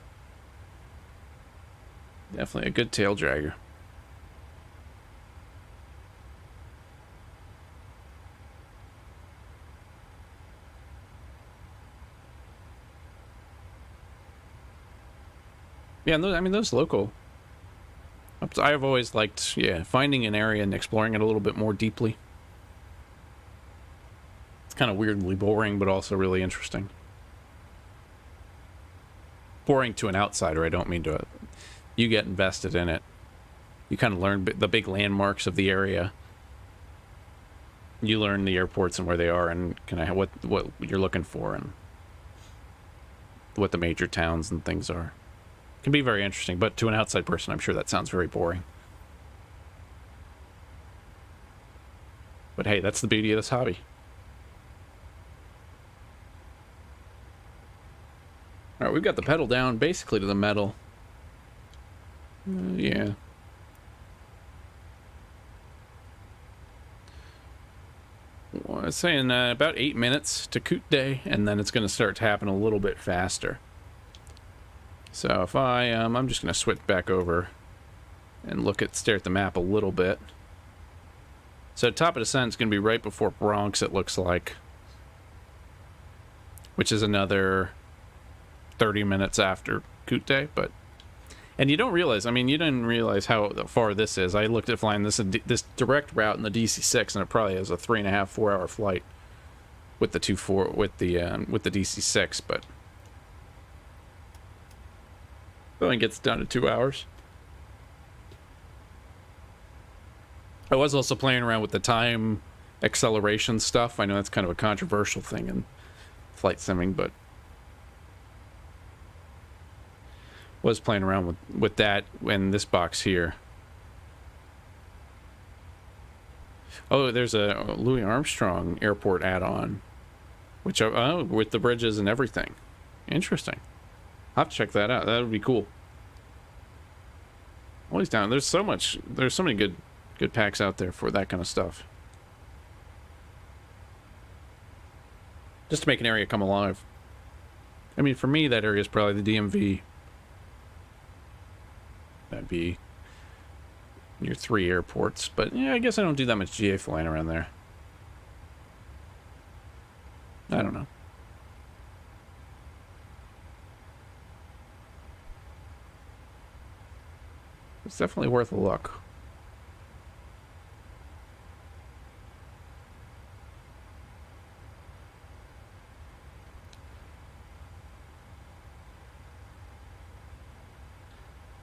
a good tail dragger. Yeah, and those local. I've always liked, finding an area and exploring it a little bit more deeply. Kind of weirdly boring, but also really interesting. Boring to an outsider, I don't mean to. You get invested in it. You kind of learn the big landmarks of the area. You learn the airports and where they are, and kind of what you're looking for, and what the major towns and things are. It can be very interesting, but to an outside person, I'm sure that sounds very boring. But hey, that's the beauty of this hobby. All right, we've got the pedal down basically to the metal. Yeah. Well, I was saying about 8 minutes to coot day, and then it's going to start to happen a little bit faster. So if I'm just going to switch back over and stare at the map a little bit. So top of descent is going to be right before Bronx, it looks like. Which is another 30 minutes after coot day, but... And you don't realize, you didn't realize how far this is. I looked at flying this direct route in the DC-6, and it probably has a 3.5-4 hour flight with the with the DC-6, but I think gets down to 2 hours. I was also playing around with the time acceleration stuff. I know that's kind of a controversial thing in flight simming, but was playing around with that in this box here. Oh, there's a Louis Armstrong airport add-on, which with the bridges and everything. Interesting. I'll have to check that out. That would be cool. Always down. There's so many good packs out there for that kind of stuff. Just to make an area come alive. For me, that area is probably the DMV. That'd be your 3 airports, but yeah, I guess I don't do that much GA flying around there. I don't know. It's definitely worth a look.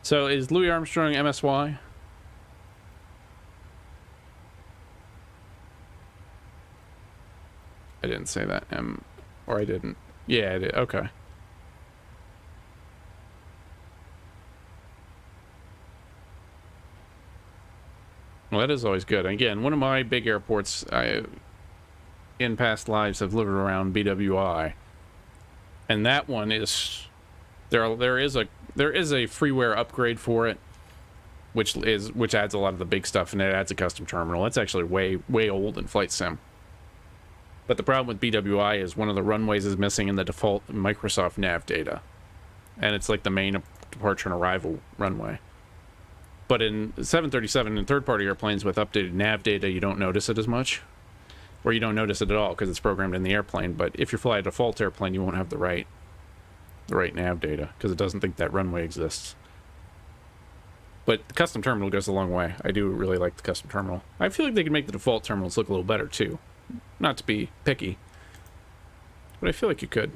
So is Louis Armstrong MSY? I didn't say that. Or I didn't. Yeah, I did. Okay. Well, that is always good. Again, one of my big airports, in past lives, have lived around BWI, and that one is there is a freeware upgrade for it, which adds a lot of the big stuff, and it adds a custom terminal. It's actually way old in flight sim. But the problem with BWI is one of the runways is missing in the default Microsoft nav data, and it's like the main departure and arrival runway. But in 737 and third-party airplanes with updated nav data, you don't notice it as much, or you don't notice it at all because it's programmed in the airplane. But if you fly a default airplane, you won't have the right nav data because it doesn't think that runway exists. But the custom terminal goes a long way. I do really like the custom terminal. I feel like they could make the default terminals look a little better too. Not to be picky, but I feel like you could.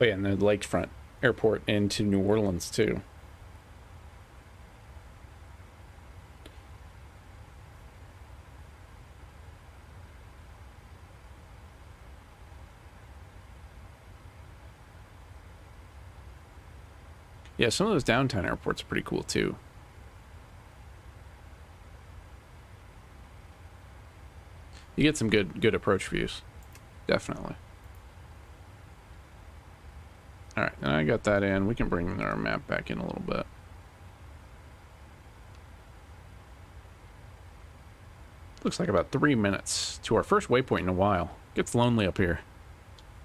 Oh yeah, and the lakefront airport into New Orleans too. Yeah, some of those downtown airports are pretty cool too. You get some good approach views. Definitely. Alright, and I got that in. We can bring our map back in a little bit. Looks like about 3 minutes to our first waypoint in a while. Gets lonely up here.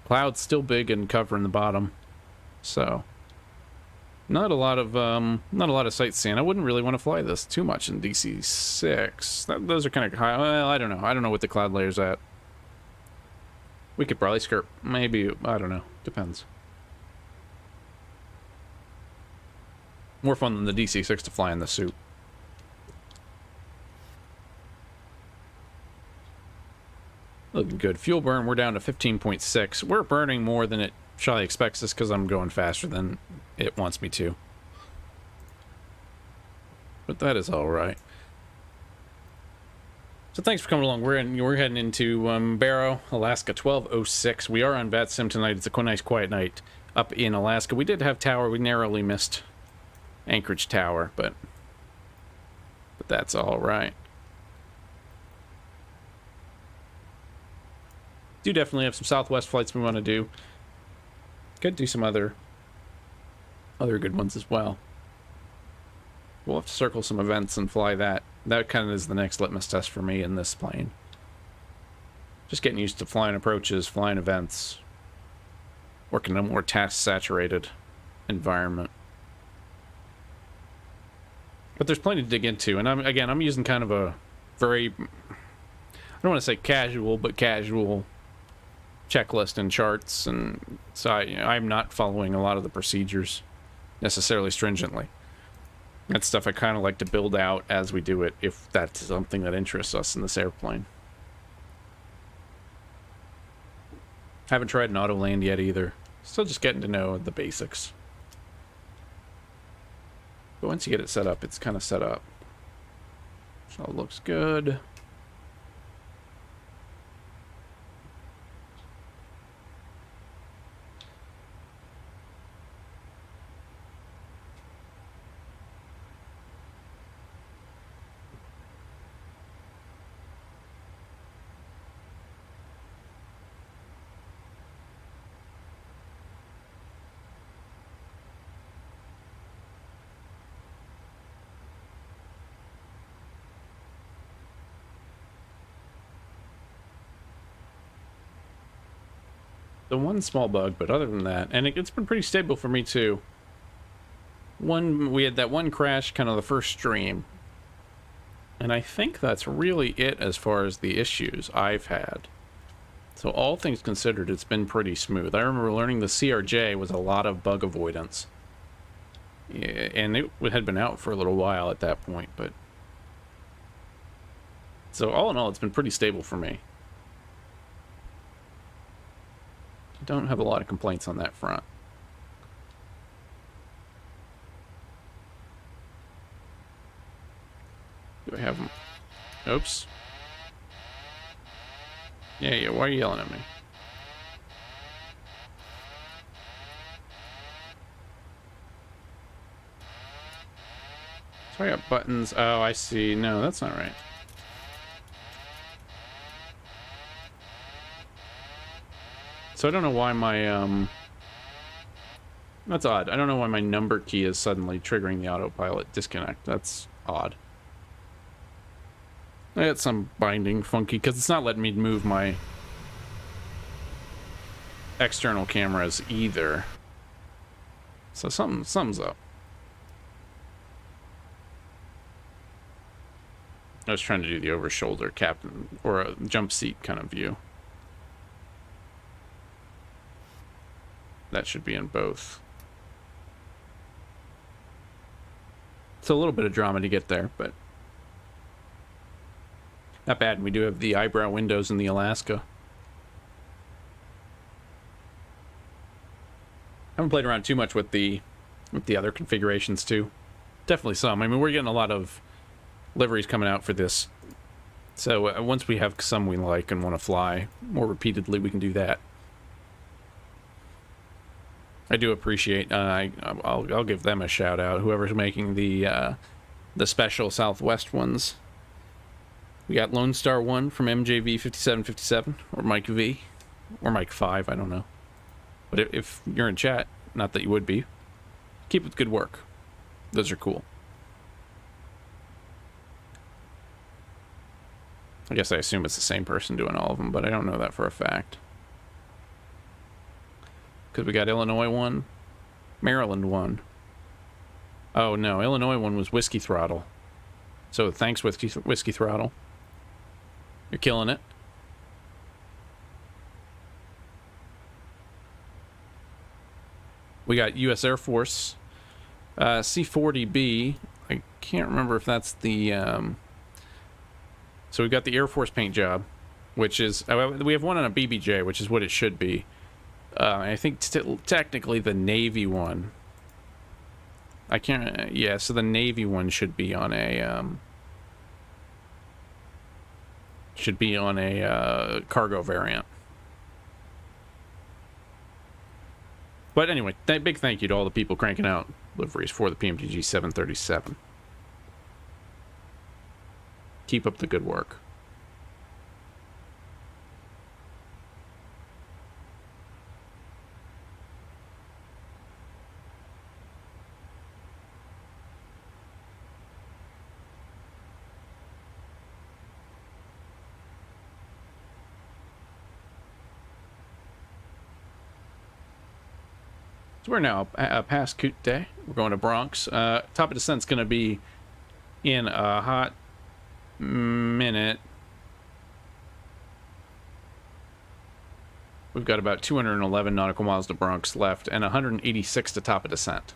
Clouds still big and covering the bottom. So not a lot of sightseeing. I wouldn't really want to fly this too much in DC-6. Those are kind of high. Well, I don't know. I don't know what the cloud layer's at. We could probably skirt. Maybe. I don't know. Depends. More fun than the DC-6 to fly in the suit. Looking good. Fuel burn, we're down to 15.6. We're burning more than it Charlie expects us because I'm going faster than it wants me to. But that is all right. So thanks for coming along. We're heading into Barrow, Alaska, 12:06. We are on VATSIM tonight. It's a nice quiet night up in Alaska. We did have tower. We narrowly missed Anchorage Tower, but that's all right. Do definitely have some Southwest flights we want to do. Could do some other good ones as well. We'll have to circle some events and fly that. That kind of is the next litmus test for me in this plane. Just getting used to flying approaches, flying events, working in a more task-saturated environment. But there's plenty to dig into, and I'm using kind of a very, I don't want to say casual, but casual checklist and charts, and so I'm not following a lot of the procedures necessarily stringently. That's stuff I kind of like to build out as we do it, if that's something that interests us in this airplane. Haven't tried an auto land yet either. Still just getting to know the basics. But once you get it set up, it's kind of set up. So it looks good. The one small bug, but other than that, and it's been pretty stable for me too. We had that one crash, kind of the first stream, and I think that's really it as far as the issues I've had. So all things considered, it's been pretty smooth. I remember learning the CRJ was a lot of bug avoidance, and it had been out for a little while at that point, but so all in all, it's been pretty stable for me. Don't have a lot of complaints on that front. Do I have them? Oops. Yeah, why are you yelling at me? So I got buttons. Oh, I see. No, that's not right. So I don't know why my, that's odd. I don't know why my number key is suddenly triggering the autopilot disconnect. That's odd. I got some binding funky, because it's not letting me move my external cameras either. So something's up. I was trying to do the over-shoulder captain, or a jump seat kind of view. That should be in both. It's a little bit of drama to get there, but not bad. We do have the eyebrow windows in the Alaska. Haven't played around too much with the other configurations too. Definitely some. I mean, we're getting a lot of liveries coming out for this. So once we have some we like and want to fly more repeatedly, we can do that. I do appreciate. I'll give them a shout out. Whoever's making the special Southwest ones. We got Lone Star 1 from MJV 5757 or Mike V or Mike 5. I don't know. But if you're in chat, not that you would be, keep up the good work. Those are cool. I guess I assume it's the same person doing all of them, but I don't know that for a fact. Because we got Illinois 1, Maryland 1. Oh no, Illinois 1 was Whiskey Throttle. So thanks, Whiskey Throttle. You're killing it. We got U.S. Air Force C-40B. I can't remember if that's the... So we've got the Air Force paint job, which is... we have one on a BBJ, which is what it should be. I think technically the Navy one... I can't... yeah, so the Navy one should be on a... cargo variant. But anyway, big thank you to all the people cranking out liveries for the PMDG 737. Keep up the good work. We're now past Coot Day. We're going to Bronx. Top of descent's going to be in a hot minute. We've got about 211 nautical miles to Bronx left and 186 to top of descent.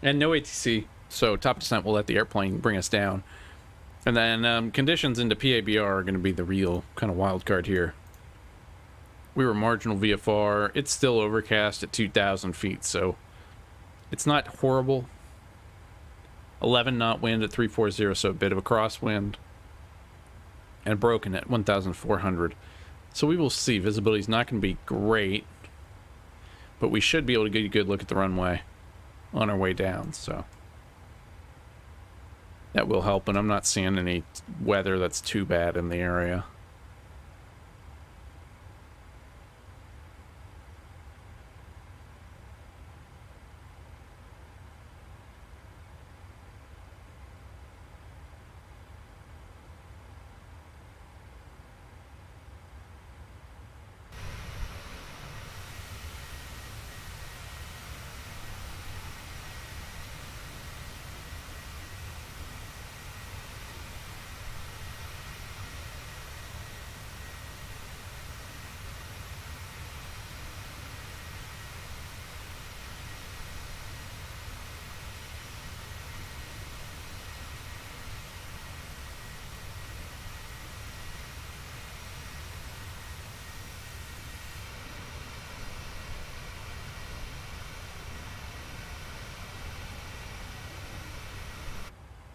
And no ATC, so top of descent will let the airplane bring us down. And then conditions into PABR are going to be the real kind of wild card here. We were marginal VFR. It's still overcast at 2,000 feet, so it's not horrible. 11 knot wind at 340, so a bit of a crosswind. And broken at 1,400. So we will see. Visibility's not going to be great, but we should be able to get a good look at the runway on our way down, so... that will help, and I'm not seeing any weather that's too bad in the area.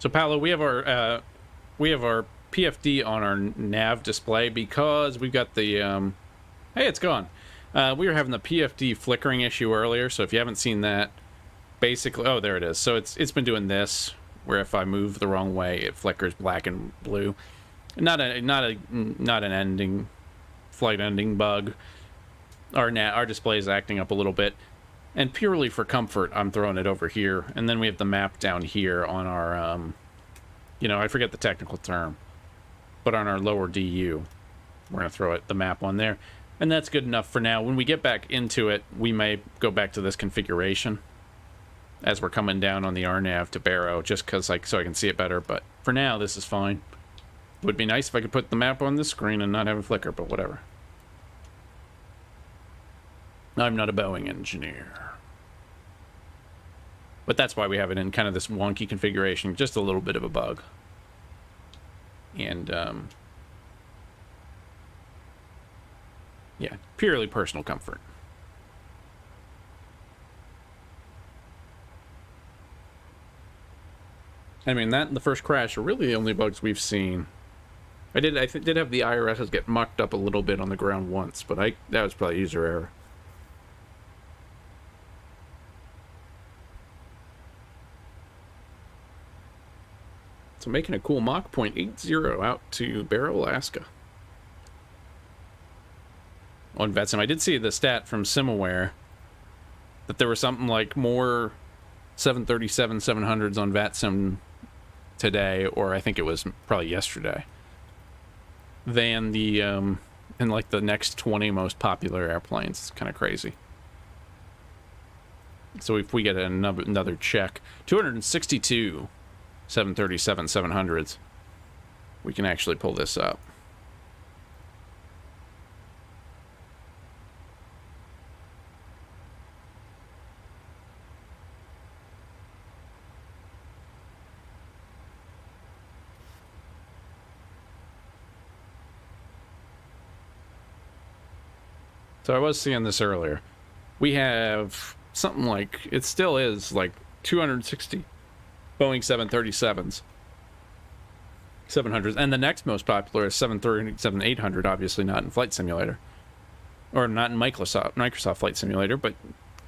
So Paolo, we have our PFD on our nav display because we've got the hey, it's gone. We were having the PFD flickering issue earlier, so if you haven't seen that, basically, oh, there it is. So it's been doing this, where if I move the wrong way, it flickers black and blue. Not an ending flight ending bug. Our display is acting up a little bit. And purely for comfort, I'm throwing it over here. And then we have the map down here on our, I forget the technical term, but on our lower DU. We're going to throw the map on there. And that's good enough for now. When we get back into it, we may go back to this configuration as we're coming down on the RNAV to Barrow, just because, so I can see it better. But for now, this is fine. Would be nice if I could put the map on this screen and not have a flicker, but whatever. I'm not a Boeing engineer. But that's why we have it in kind of this wonky configuration, just a little bit of a bug. And, yeah, purely personal comfort. I mean, that and the first crash are really the only bugs we've seen. I did have the IRSs get mucked up a little bit on the ground once, but that was probably user error. So making a cool Mach 0.80 out to Barrow, Alaska. On VetSim, I did see the stat from SimAware that there was something like more 737-700s on VetSim today, or I think it was probably yesterday, than the in like the next 20 most popular airplanes. It's kind of crazy. So if we get another check, 262 737-700s, we can actually pull this up. So I was seeing this earlier. We have something like, it still is like 260 Boeing 737s, 700s, and the next most popular is 737-800, obviously not in Flight Simulator, or not in Microsoft Flight Simulator, but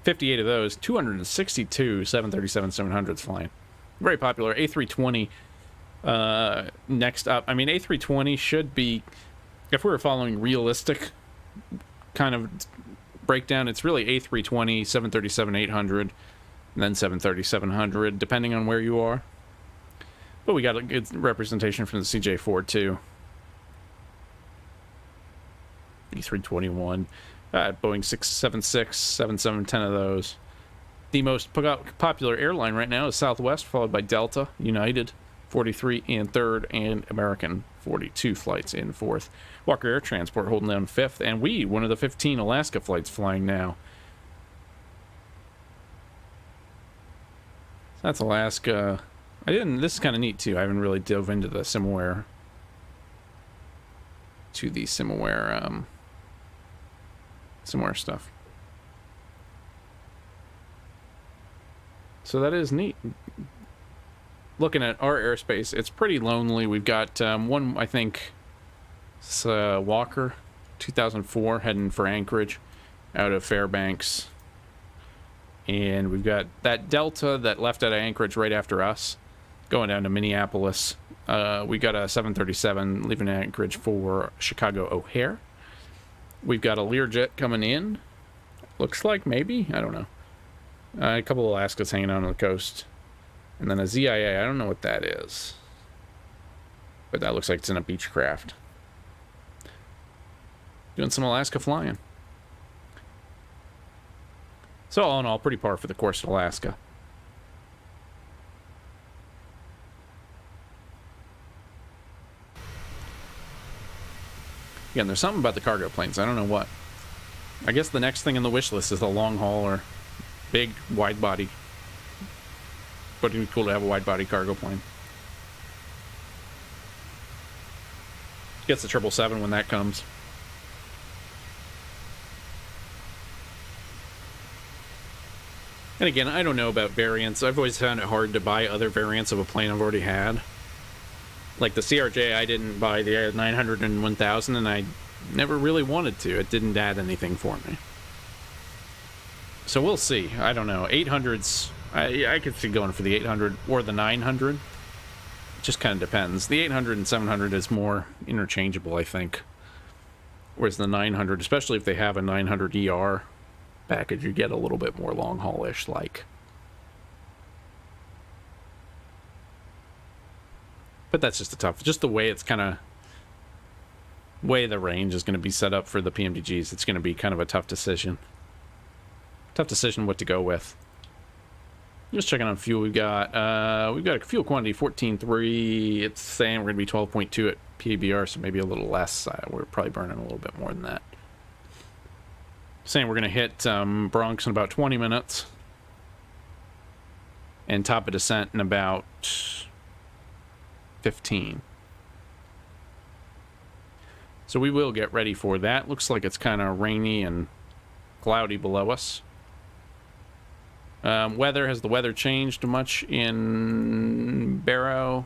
58 of those, 262 737-700s flying. Very popular. A320 next up. I mean, A320 should be, if we were following realistic kind of breakdown, it's really A320, 737-800, and then 737-700, depending on where you are. But we got a good representation from the CJ4 too. E321, Boeing 676, 7710 of those. The most popular airline right now is Southwest, followed by Delta, United, 43 in third, and American, 42 flights in fourth. Walker Air Transport holding down fifth, and we, one of the 15 Alaska flights flying now. That's Alaska. This is kind of neat too. I haven't really dove into the SimAware. SimAware stuff. So that is neat. Looking at our airspace, it's pretty lonely. We've got one, I think, it's Walker, 2004, heading for Anchorage out of Fairbanks. And we've got that Delta that left out of Anchorage right after us, going down to Minneapolis. We got a 737 leaving Anchorage for Chicago O'Hare. We've got a Learjet coming in. Looks like, maybe? I don't know. A couple of Alaskas hanging out on the coast. And then a ZIA. I don't know what that is. But that looks like it's in a Beechcraft. Doing some Alaska flying. So all in all, pretty par for the course at Alaska. Again, there's something about the cargo planes. I don't know what. I guess the next thing in the wish list is the long haul or big wide body. But it'd be cool to have a wide body cargo plane. Gets the 777 when that comes. And again, I don't know about variants. I've always found it hard to buy other variants of a plane I've already had. Like the CRJ, I didn't buy the 900 and 1000, and I never really wanted to. It didn't add anything for me. So we'll see. I don't know. 800s, I could see going for the 800 or the 900. It just kind of depends. The 800 and 700 is more interchangeable, I think. Whereas the 900, especially if they have a 900 ER package, you get a little bit more long haul-ish like. But that's just the way it's kind of, way the range is going to be set up for the PMDGs. It's going to be kind of a tough decision. Tough decision what to go with. Just checking on fuel. We've got a fuel quantity 14.3. It's saying we're going to be 12.2 at PABR, so maybe a little less. We're probably burning a little bit more than that. Saying we're going to hit Bronx in about 20 minutes. And top of descent in about 15. So we will get ready for that. Looks like it's kind of rainy and cloudy below us. Weather, has the weather changed much in Barrow?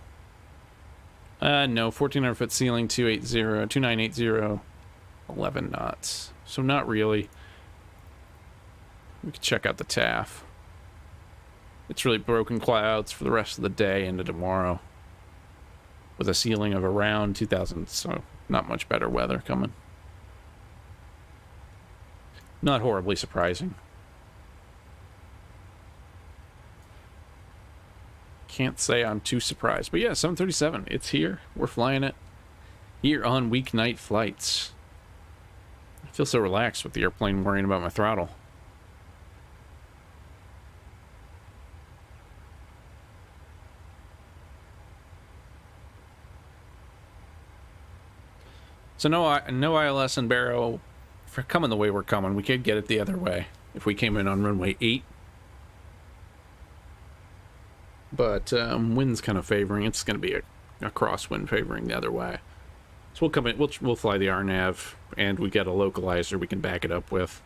No, 1,400 foot ceiling, 2980, 11 knots. So not really. We can check out the TAF. It's really broken clouds for the rest of the day into tomorrow, with a ceiling of around 2,000, so not much better weather coming. Not horribly surprising. Can't say I'm too surprised. But yeah, 737, it's here. We're flying it here on weeknight flights. I feel so relaxed with the airplane worrying about my throttle. So no ILS in Barrow. For coming the way we're coming, we could get it the other way if we came in on runway 8. But wind's kind of favoring. It's going to be a crosswind favoring the other way. So we'll come in. We'll fly the RNAV, and we get a localizer we can back it up with.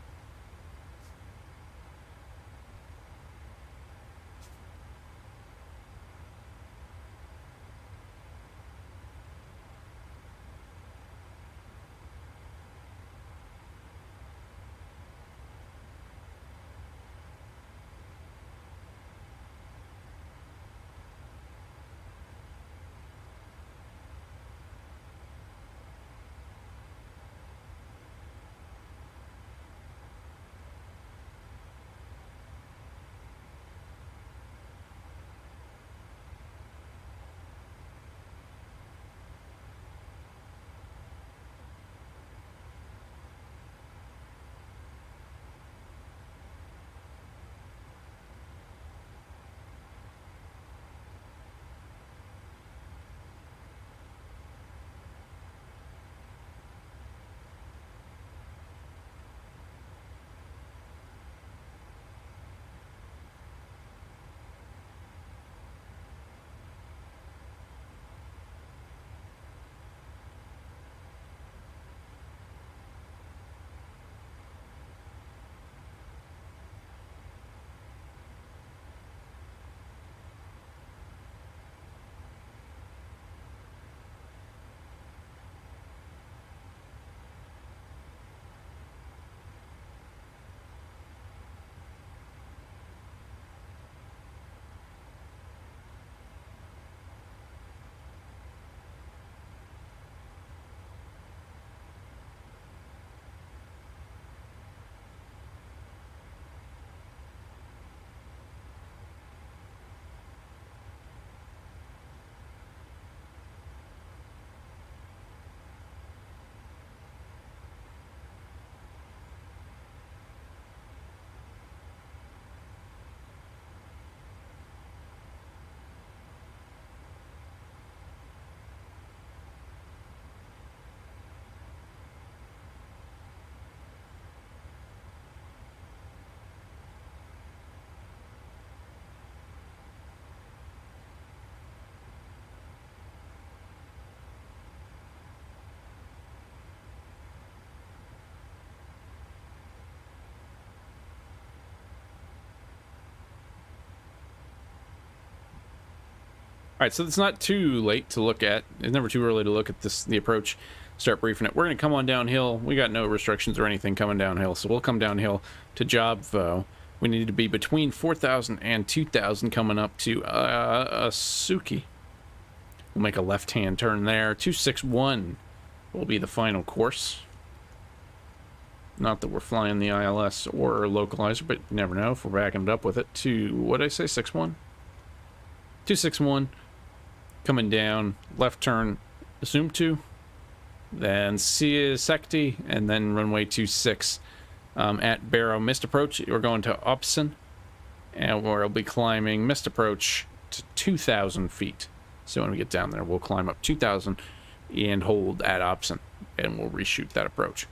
All right, so it's not too late to look at. It's never too early to look at the approach, start briefing it. We're going to come on downhill. We got no restrictions or anything coming downhill, so we'll come downhill to Jobvo. We need to be between 4,000 and 2,000 coming up to Asuki. We'll make a left-hand turn there. 261 will be the final course. Not that we're flying the ILS or localizer, but you never know if we're backing it up with it. To, what did I say, 61? 261. Coming down, left turn, assume 2, then Secti, and then runway 26 at Barrow. Missed approach, we're going to Upson, and we'll be climbing missed approach to 2,000 feet. So when we get down there, we'll climb up 2,000 and hold at Upson, and we'll reshoot that approach.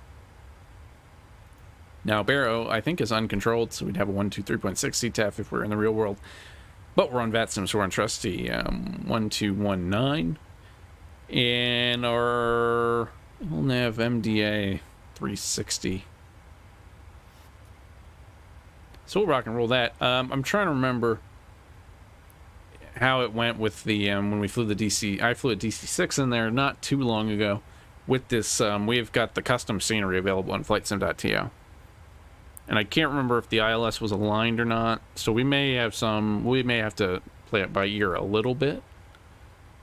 Now, Barrow, I think, is uncontrolled, so we'd have a 123.6 CTAF if we're in the real world. But we're on VATSIM, so we're on trusty 1219. And our We'll nav MDA 360. So we'll rock and roll that. I'm trying to remember how it went with the when we flew the DC. I flew a DC-6 in there not too long ago. With this, we've got the custom scenery available on FlightSim.to. And I can't remember if the ILS was aligned or not. So we may have to play it by ear a little bit.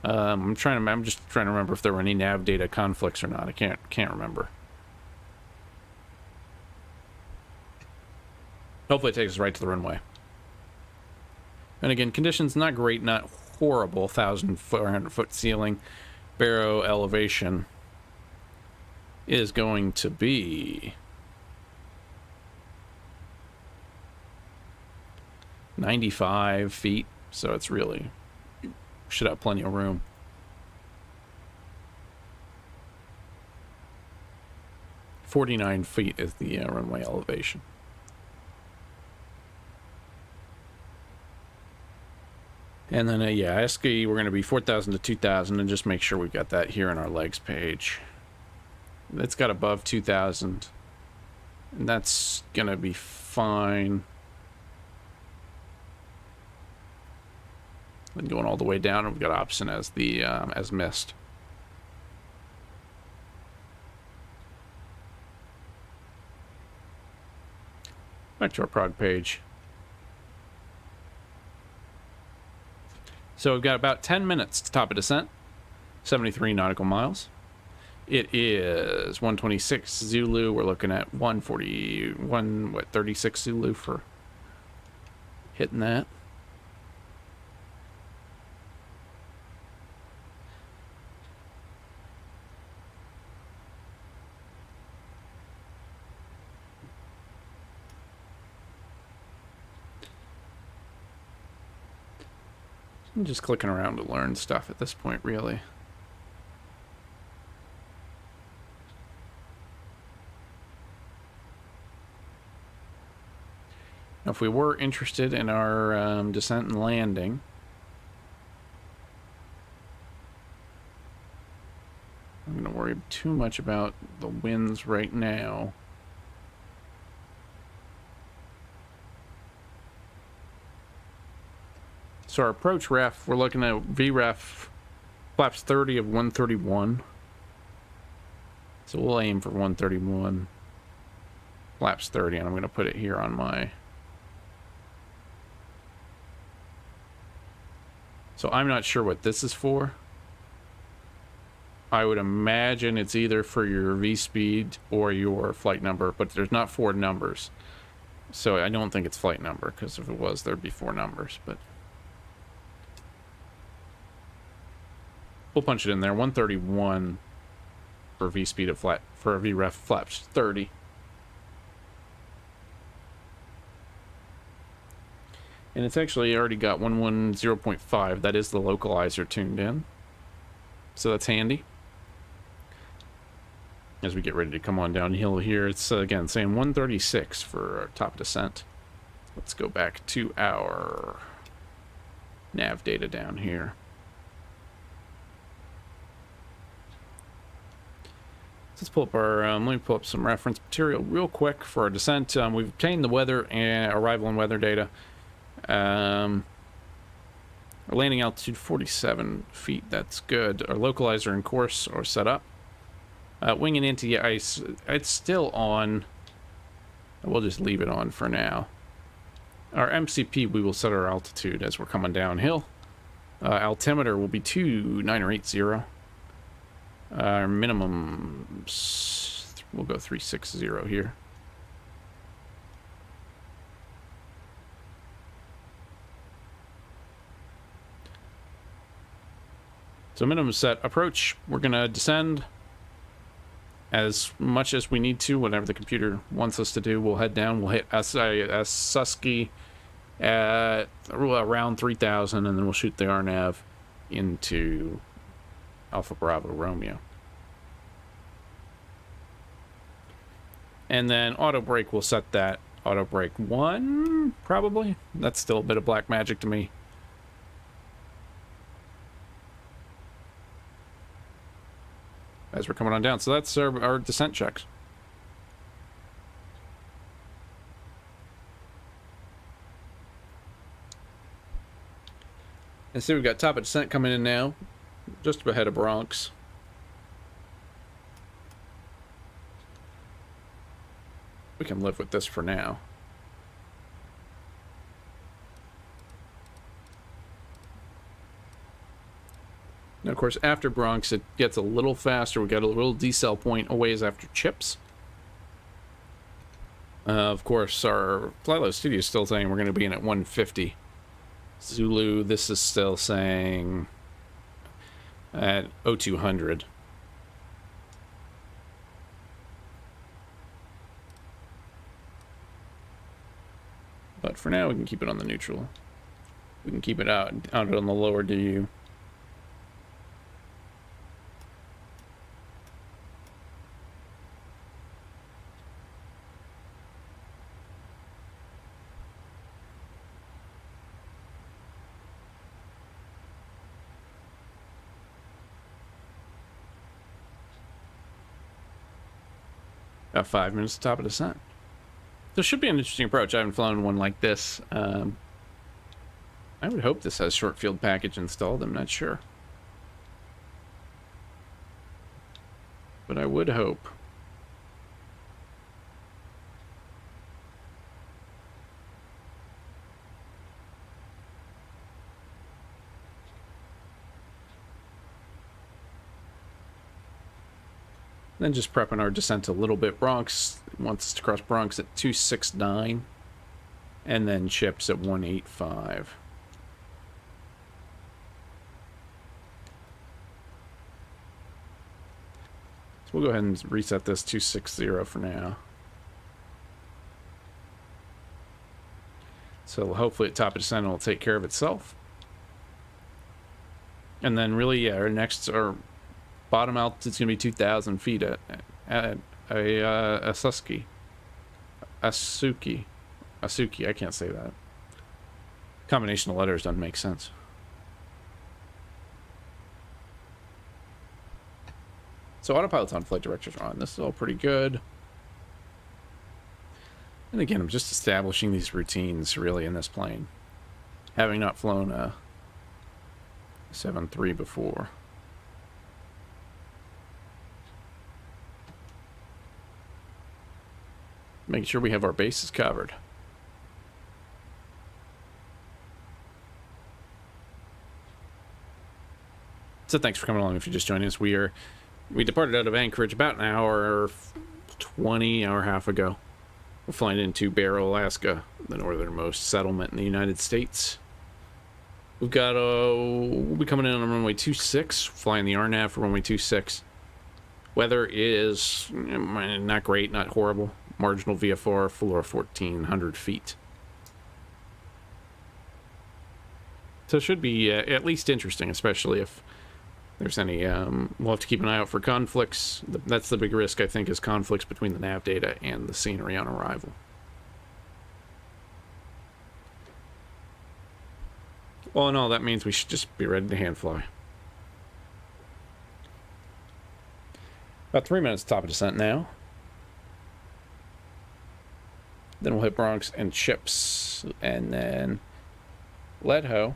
I'm just trying to remember if there were any nav data conflicts or not. I can't remember. Hopefully it takes us right to the runway. And again, conditions not great, not horrible. 1,400 foot ceiling. Barrow elevation is going to be 95 feet. So it's really should have plenty of room. .49 feet is the runway elevation. And then, yeah, ASCII, we're going to be 4,000 to 2,000, and just make sure we've got that here on our legs page. It's got above 2,000, and that's going to be fine. And going all the way down, we've got option as the as missed. Back to our prog page. So we've got about 10 minutes to top of descent, 73 nautical miles. It is 126 Zulu. We're looking at 36 Zulu for hitting that. I'm just clicking around to learn stuff at this point, really. Now, if we were interested in our descent and landing, I'm going to worry too much about the winds right now. So our approach ref, we're looking at VREF flaps 30 of 131. So we'll aim for 131 flaps 30, and I'm going to put it here on my... So I'm not sure what this is for. I would imagine it's either for your V-speed or your flight number, but there's not 4 numbers. So I don't think it's flight number, because if it was, there'd be 4 numbers, but... We'll punch it in there. 131 for V-speed of flat, for a VREF flaps 30. And it's actually already got 110.5. That is the localizer tuned in. So that's handy. As we get ready to come on downhill here, it's again saying 136 for our top descent. Let's go back to our nav data down here. Let's pull up our, let me pull up some reference material real quick for our descent. We've obtained the weather and arrival and weather data. Our landing altitude 47 feet, that's good. Our localizer and course are set up. Winging into the ice, it's still on. We'll just leave it on for now. Our MCP, we will set our altitude as we're coming downhill. Altimeter will be 2980. Our minimum, we'll go 360 here. So minimum set approach, we're going to descend as much as we need to, whatever the computer wants us to do. We'll head down, we'll hit Susky at around 3,000, and then we'll shoot the RNAV into Alpha Bravo Romeo. And then auto brake, we'll set that auto brake 1, probably. That's still a bit of black magic to me. As as we're coming on down. So that's our descent checks. And see, we've got top of descent coming in now, just ahead of Bronx. We can live with this for now. Now, of course, after Bronx, it gets a little faster. We got a little decel point a ways after Chips. Of course, our Flylow Studio is still saying we're going to be in at 150. Zulu, this is still saying at 0200. But for now, we can keep it on the neutral. We can keep it out on the lower DU. About 5 minutes to top of descent. This should be an interesting approach. I haven't flown one like this. I would hope this has short field package installed. I'm not sure. But I would hope. Then just prepping our descent a little bit. Bronx wants us to cross Bronx at 269, and then Chips at 185. So we'll go ahead and reset this 260 for now. So hopefully at top of descent it'll take care of itself. And then really, yeah, our bottom altitude's going to be 2,000 feet at Asuki. I can't say that. Combination of letters doesn't make sense. So autopilot's on, flight directors are on. This is all pretty good. And again, I'm just establishing these routines really in this plane, having not flown a 7.3 before. Making sure we have our bases covered. So thanks for coming along if you're just joining us. We departed out of Anchorage about an hour 20, hour and a half ago. We're flying into Barrow, Alaska, the northernmost settlement in the United States. We've got we'll be coming in on runway 26, flying the RNAV for runway 26. Weather is not great, not horrible. Marginal VFR, floor 1,400 feet. So it should be at least interesting, especially if there's any... we'll have to keep an eye out for conflicts. That's the big risk, I think, is conflicts between the nav data and the scenery on arrival. All in all, that means we should just be ready to hand fly. About 3 minutes top of descent now. Then we'll hit Bronx and Chips, and then Ledho.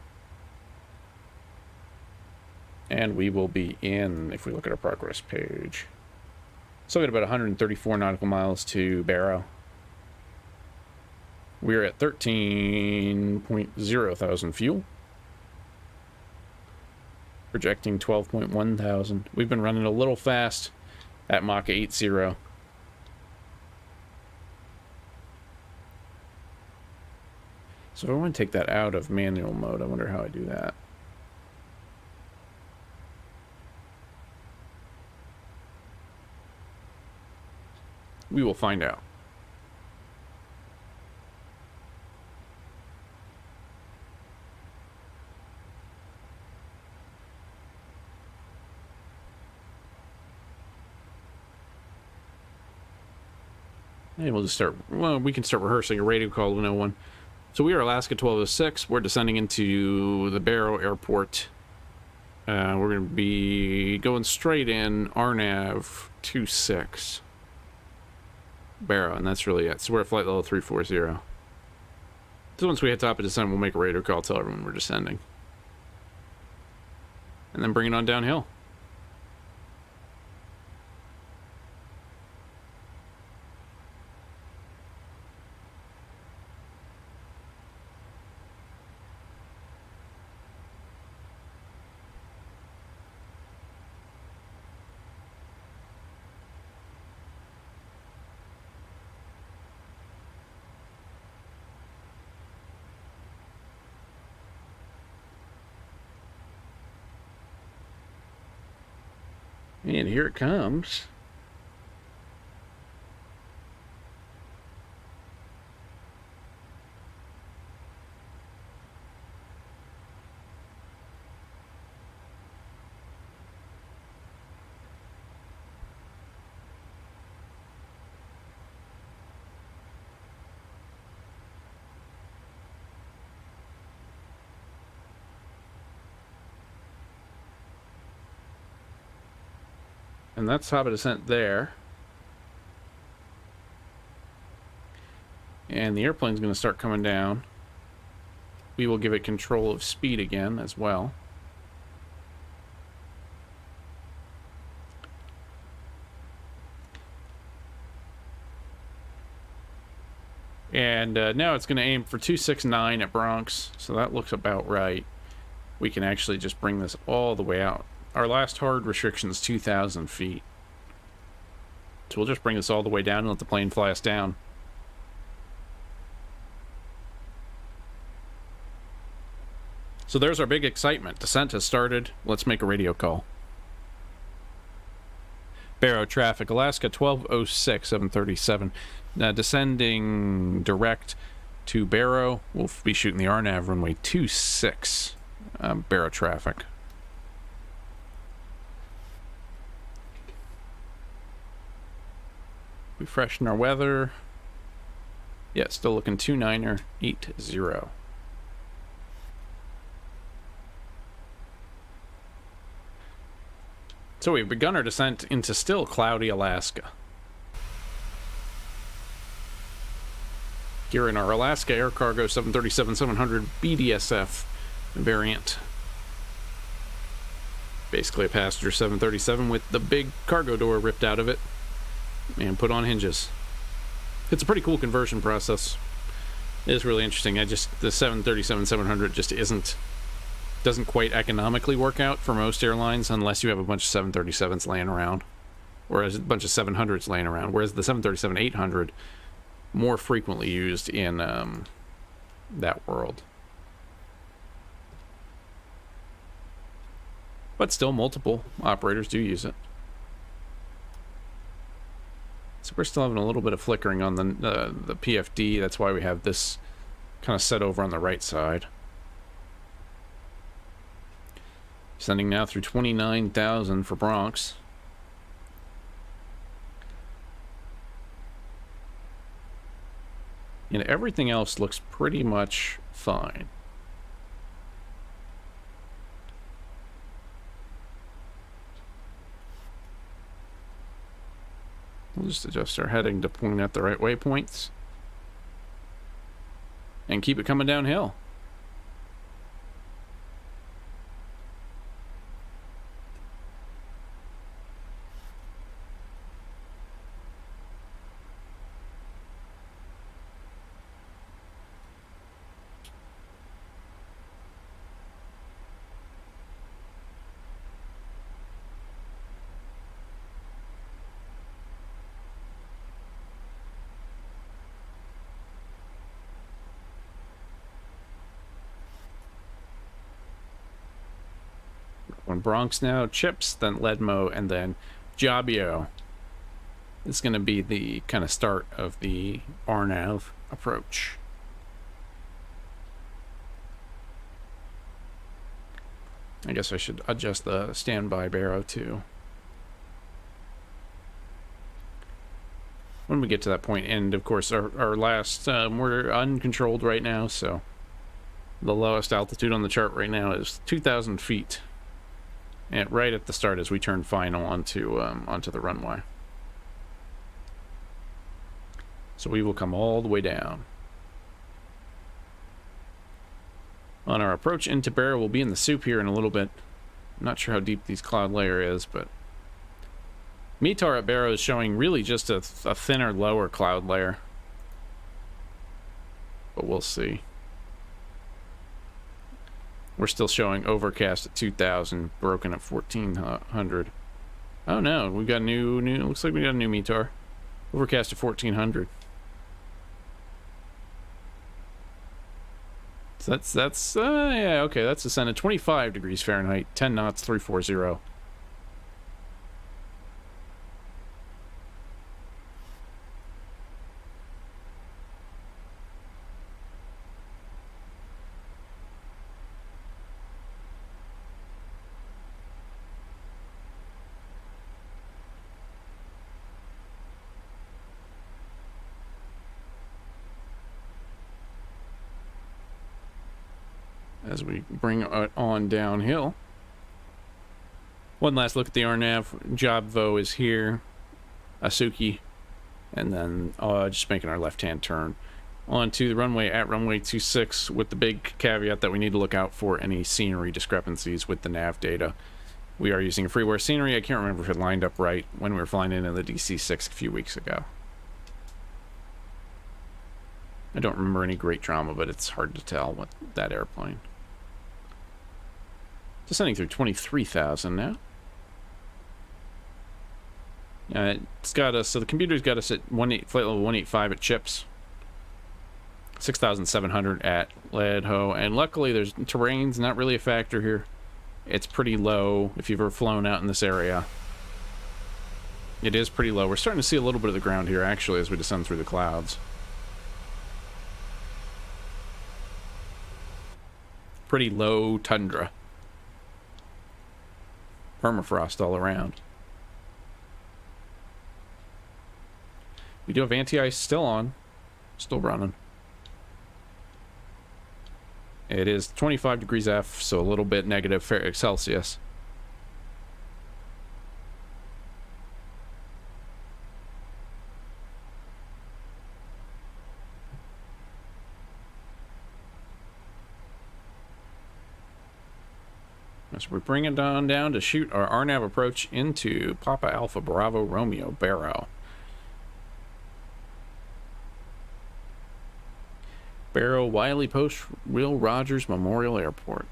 And we will be in, if we look at our progress page, still got about 134 nautical miles to Barrow. We're at 13.0 thousand fuel. Projecting 12.1 thousand. We've been running a little fast at Mach 80. So if I want to take that out of manual mode, I wonder how I do that. We will find out. And we'll just start, well, we can start rehearsing a radio call to no one. So we are Alaska 1206. We're descending into the Barrow Airport We're going to be going straight in RNAV 26 Barrow, and that's really it. So we're at flight level 340. So once we hit top of descent, we'll make a radar call, tell everyone we're descending, and then bring it on downhill. And here it comes. And that's top of descent there. And the airplane's going to start coming down. We will give it control of speed again as well. And now it's going to aim for 269 at Bronx, so that looks about right. We can actually just bring this all the way out. Our last hard restriction is 2,000 feet. So we'll just bring this all the way down and let the plane fly us down. So there's our big excitement. Descent has started. Let's make a radio call. Barrow traffic, Alaska 1206, 737. Now descending direct to Barrow. We'll be shooting the RNAV runway 26. Barrow traffic. We freshen our weather. Yeah, still looking 29er 80. So we've begun our descent into still cloudy Alaska. Here in our Alaska Air Cargo 737-700 BDSF variant. Basically a passenger 737 with the big cargo door ripped out of it and put on hinges. It's a pretty cool conversion process. It is really interesting. The 737-700 just doesn't quite economically work out for most airlines unless you have a bunch of 737s laying around, or a bunch of 700s laying around, whereas the 737-800 more frequently used in that world. But still, multiple operators do use it. So we're still having a little bit of flickering on the PFD. That's why we have this kind of set over on the right side. Sending now through 29,000 for Bronx. And everything else looks pretty much fine. We'll just adjust our heading to point at the right waypoints. And keep it coming downhill. When Bronx now, Chips, then Ledmo, and then Jabio. It's going to be the kind of start of the RNAV approach. I guess I should adjust the standby Barrow too. When we get to that point, and of course our last, we're uncontrolled right now, so the lowest altitude on the chart right now is 2,000 feet. And right at the start as we turn final onto the runway. So we will come all the way down. On our approach into Barrow, we'll be in the soup here in a little bit. I'm not sure how deep these cloud layer is, but METAR at Barrow is showing really just a thinner, lower cloud layer. But we'll see. We're still showing overcast at 2,000, broken at 1,400. Oh no, we got new. Looks like we got a new METAR. Overcast at 1,400. So that's yeah, okay, that's ascended 25 degrees Fahrenheit, 10 knots, 340. As we bring it on downhill. One last look at the RNAV. Jobvo is here. Asuki. And then just making our left-hand turn onto the runway at runway 26 with the big caveat that we need to look out for any scenery discrepancies with the nav data. We are using a freeware scenery. I can't remember if it lined up right when we were flying in the DC-6 a few weeks ago. I don't remember any great drama, but it's hard to tell with that airplane. Descending through 23,000 now. It's got us, so the computer's got us at flight level 185 at Chips. 6,700 at Ledho, and luckily there's terrain's not really a factor here. It's pretty low if you've ever flown out in this area. It is pretty low. We're starting to see a little bit of the ground here actually as we descend through the clouds. Pretty low tundra. Permafrost all around. We do have anti-ice still on. Still running. It is 25 degrees F, so a little bit negative Celsius. So we're bringing it on down to shoot our RNAV approach into Papa Alpha Bravo Romeo Barrow. Barrow Wiley Post Will Rogers Memorial Airport.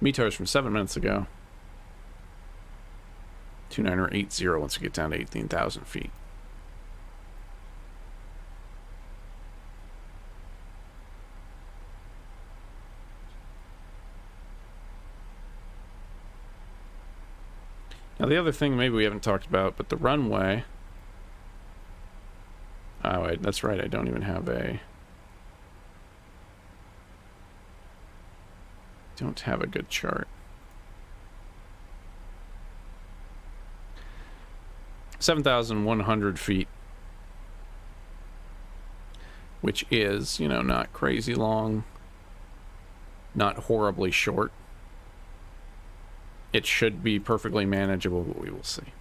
METARs from 7 minutes ago. 2980 once we get down to 18,000 feet. Now the other thing maybe we haven't talked about, but the runway... Oh, wait, that's right, I don't even have a... Don't have a good chart. 7,100 feet. Which is, you know, not crazy long. Not horribly short. It should be perfectly manageable, but we will see.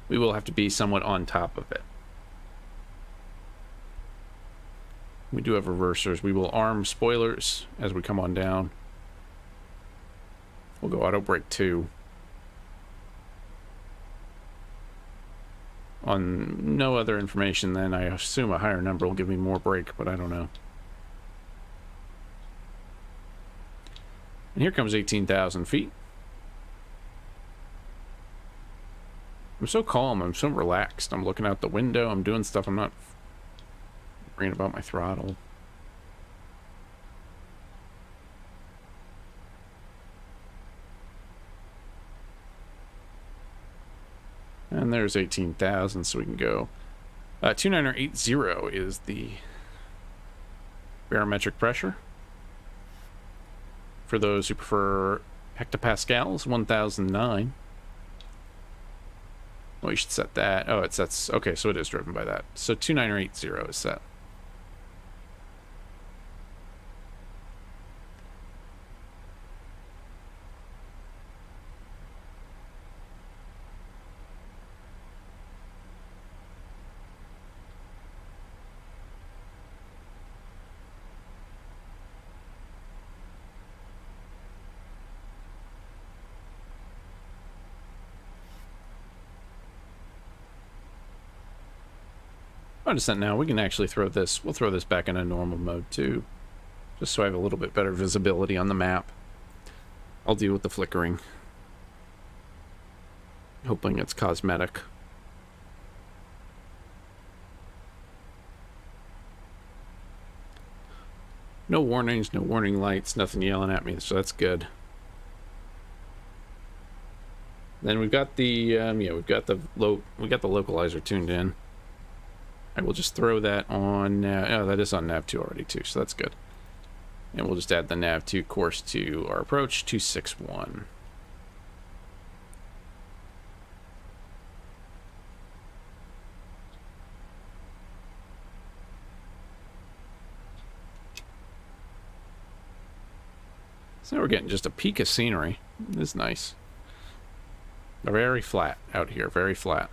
We will have to be somewhat on top of it. We do have reversers. We will arm spoilers as we come on down. We'll go auto brake 2. On no other information, then I assume a higher number will give me more brake, but I don't know. And here comes 18,000 feet. I'm so calm. I'm so relaxed. I'm looking out the window. I'm doing stuff. I'm not worrying about my throttle. And there's 18,000, so we can go. 2980 is the barometric pressure. For those who prefer hectopascals, 1009. Well, you should set that. Oh, it sets. Okay, so it is driven by that. So 2980 is set. descent now. We can actually throw this. We'll throw this back into normal mode too, just so I have a little bit better visibility on the map. I'll deal with the flickering, hoping it's cosmetic. No warnings, no warning lights, nothing yelling at me, so that's good. Then we've got the yeah, we've got the localizer tuned in. I will just throw that on. Oh, that is on nav 2 already too, so that's good. And we'll just add the nav 2 course to our approach 261. So now we're getting just a peak of scenery. This is nice. Very flat out here, very flat.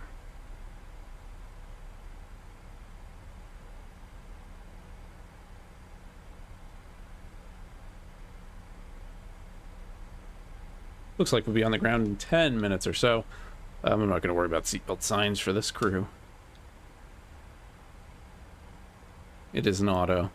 Looks like we'll be on the ground in 10 minutes or so. I'm not going to worry about seatbelt signs for this crew. It is an auto.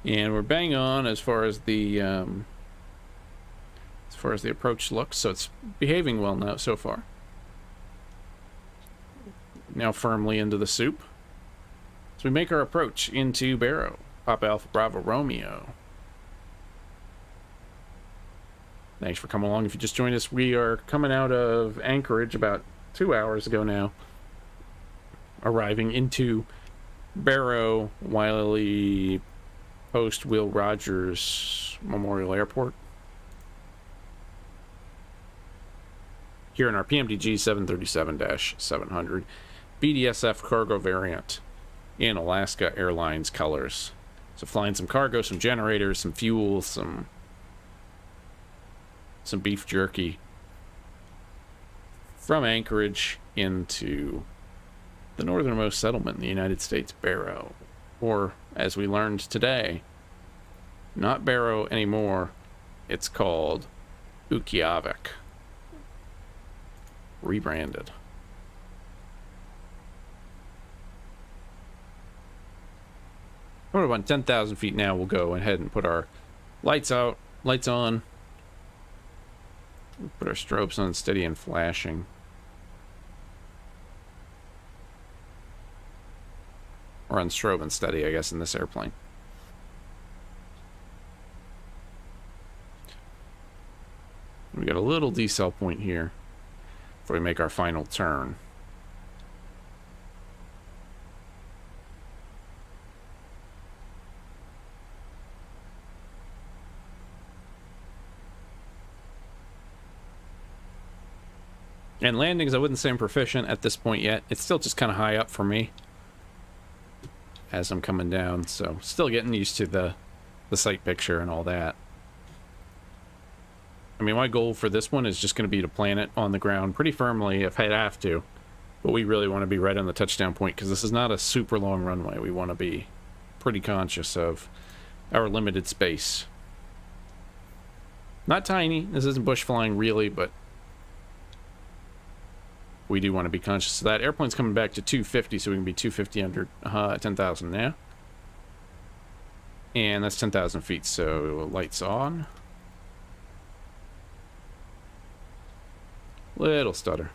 And we're bang on as far as the approach looks, so it's behaving well now so far. Now firmly into the soup. So we make our approach into Barrow. Papa Alpha Bravo Romeo. Thanks for coming along. If you just joined us, we are coming out of Anchorage about 2 hours ago now. Arriving into Barrow, Wiley Post Will Rogers Memorial Airport. Here in our PMDG 737-700 BDSF cargo variant in Alaska Airlines colors. So flying some cargo, some generators, some fuel, some beef jerky from Anchorage into the northernmost settlement in the United States, Barrow. Or, as we learned today, not Barrow anymore, it's called Ukqiavik. Rebranded. We're about 10,000 feet now. We'll go ahead and put our lights out, lights on. Put our strobes on steady and flashing. Or on strobe and steady, I guess, in this airplane. We got a little decel point here before we make our final turn. And landings, I wouldn't say I'm proficient at this point yet. It's still just kind of high up for me as I'm coming down, so still getting used to the sight picture and all that. I mean, my goal for this one is just going to be to plant it on the ground pretty firmly if I have to, but we really want to be right on the touchdown point because this is not a super long runway. We want to be pretty conscious of our limited space. Not tiny, this isn't bush flying really, but we do want to be conscious of that. Airplane's coming back to 250, so we can be 250 under 10,000 now. And that's 10,000 feet, so lights on. Little stutter.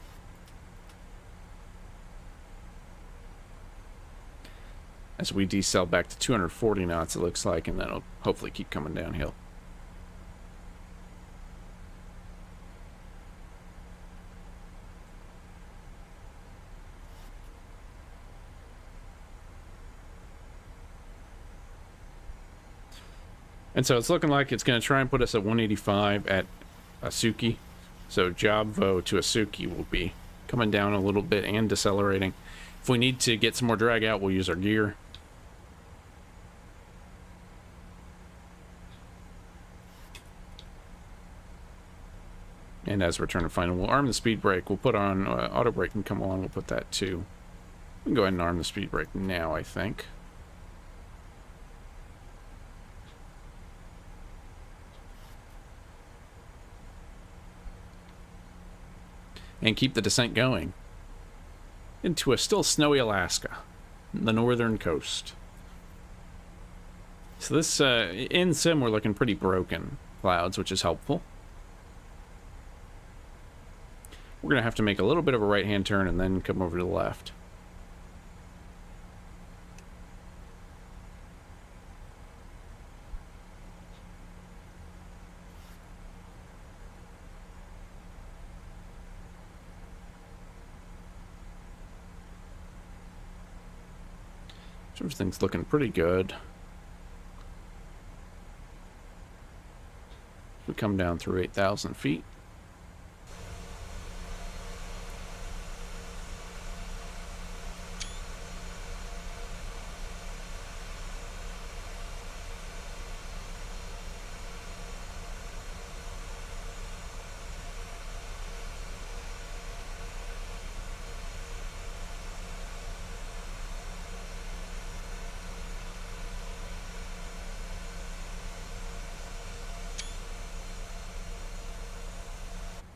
As we decel back to 240 knots, it looks like, and that'll hopefully keep coming downhill. And so it's looking like it's going to try and put us at 185 at Asuki. So Jobvo to Asuki will be coming down a little bit and decelerating. If we need to get some more drag out, we'll use our gear. And as we're turning final, we'll arm the speed brake. We'll put on auto brake and come along. We'll put that too. can go ahead and arm the speed brake now, I think. And keep the descent going into a still snowy Alaska, the northern coast. So this, in sim, we're looking pretty broken clouds, which is helpful. We're going to have to make a little bit of a right-hand turn and then come over to the left. Everything's looking pretty good. We come down through 8,000 feet.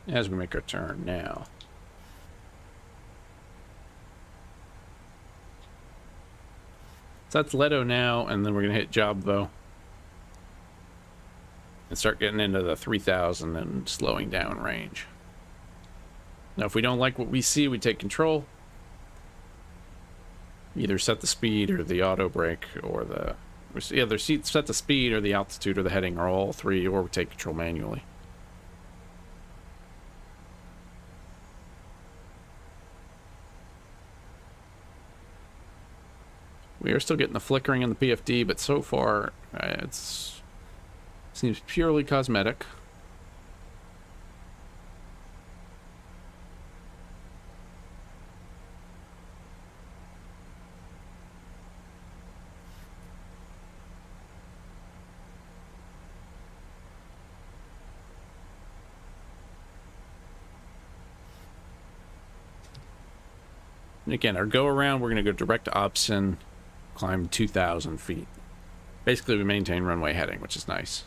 As we make our turn now. So that's Leto now, and then we're going to hit Jobvo. And start getting into the 3,000 and slowing down range. Now, if we don't like what we see, we take control. Either set the speed or the auto brake or the... Either set the speed or the altitude or the heading or all three, or we take control manually. We are still getting the flickering in the PFD, but so far it seems purely cosmetic. And again, our go around, we're going to go direct to Opsin. Climb 2,000 feet. Basically, we maintain runway heading, which is nice.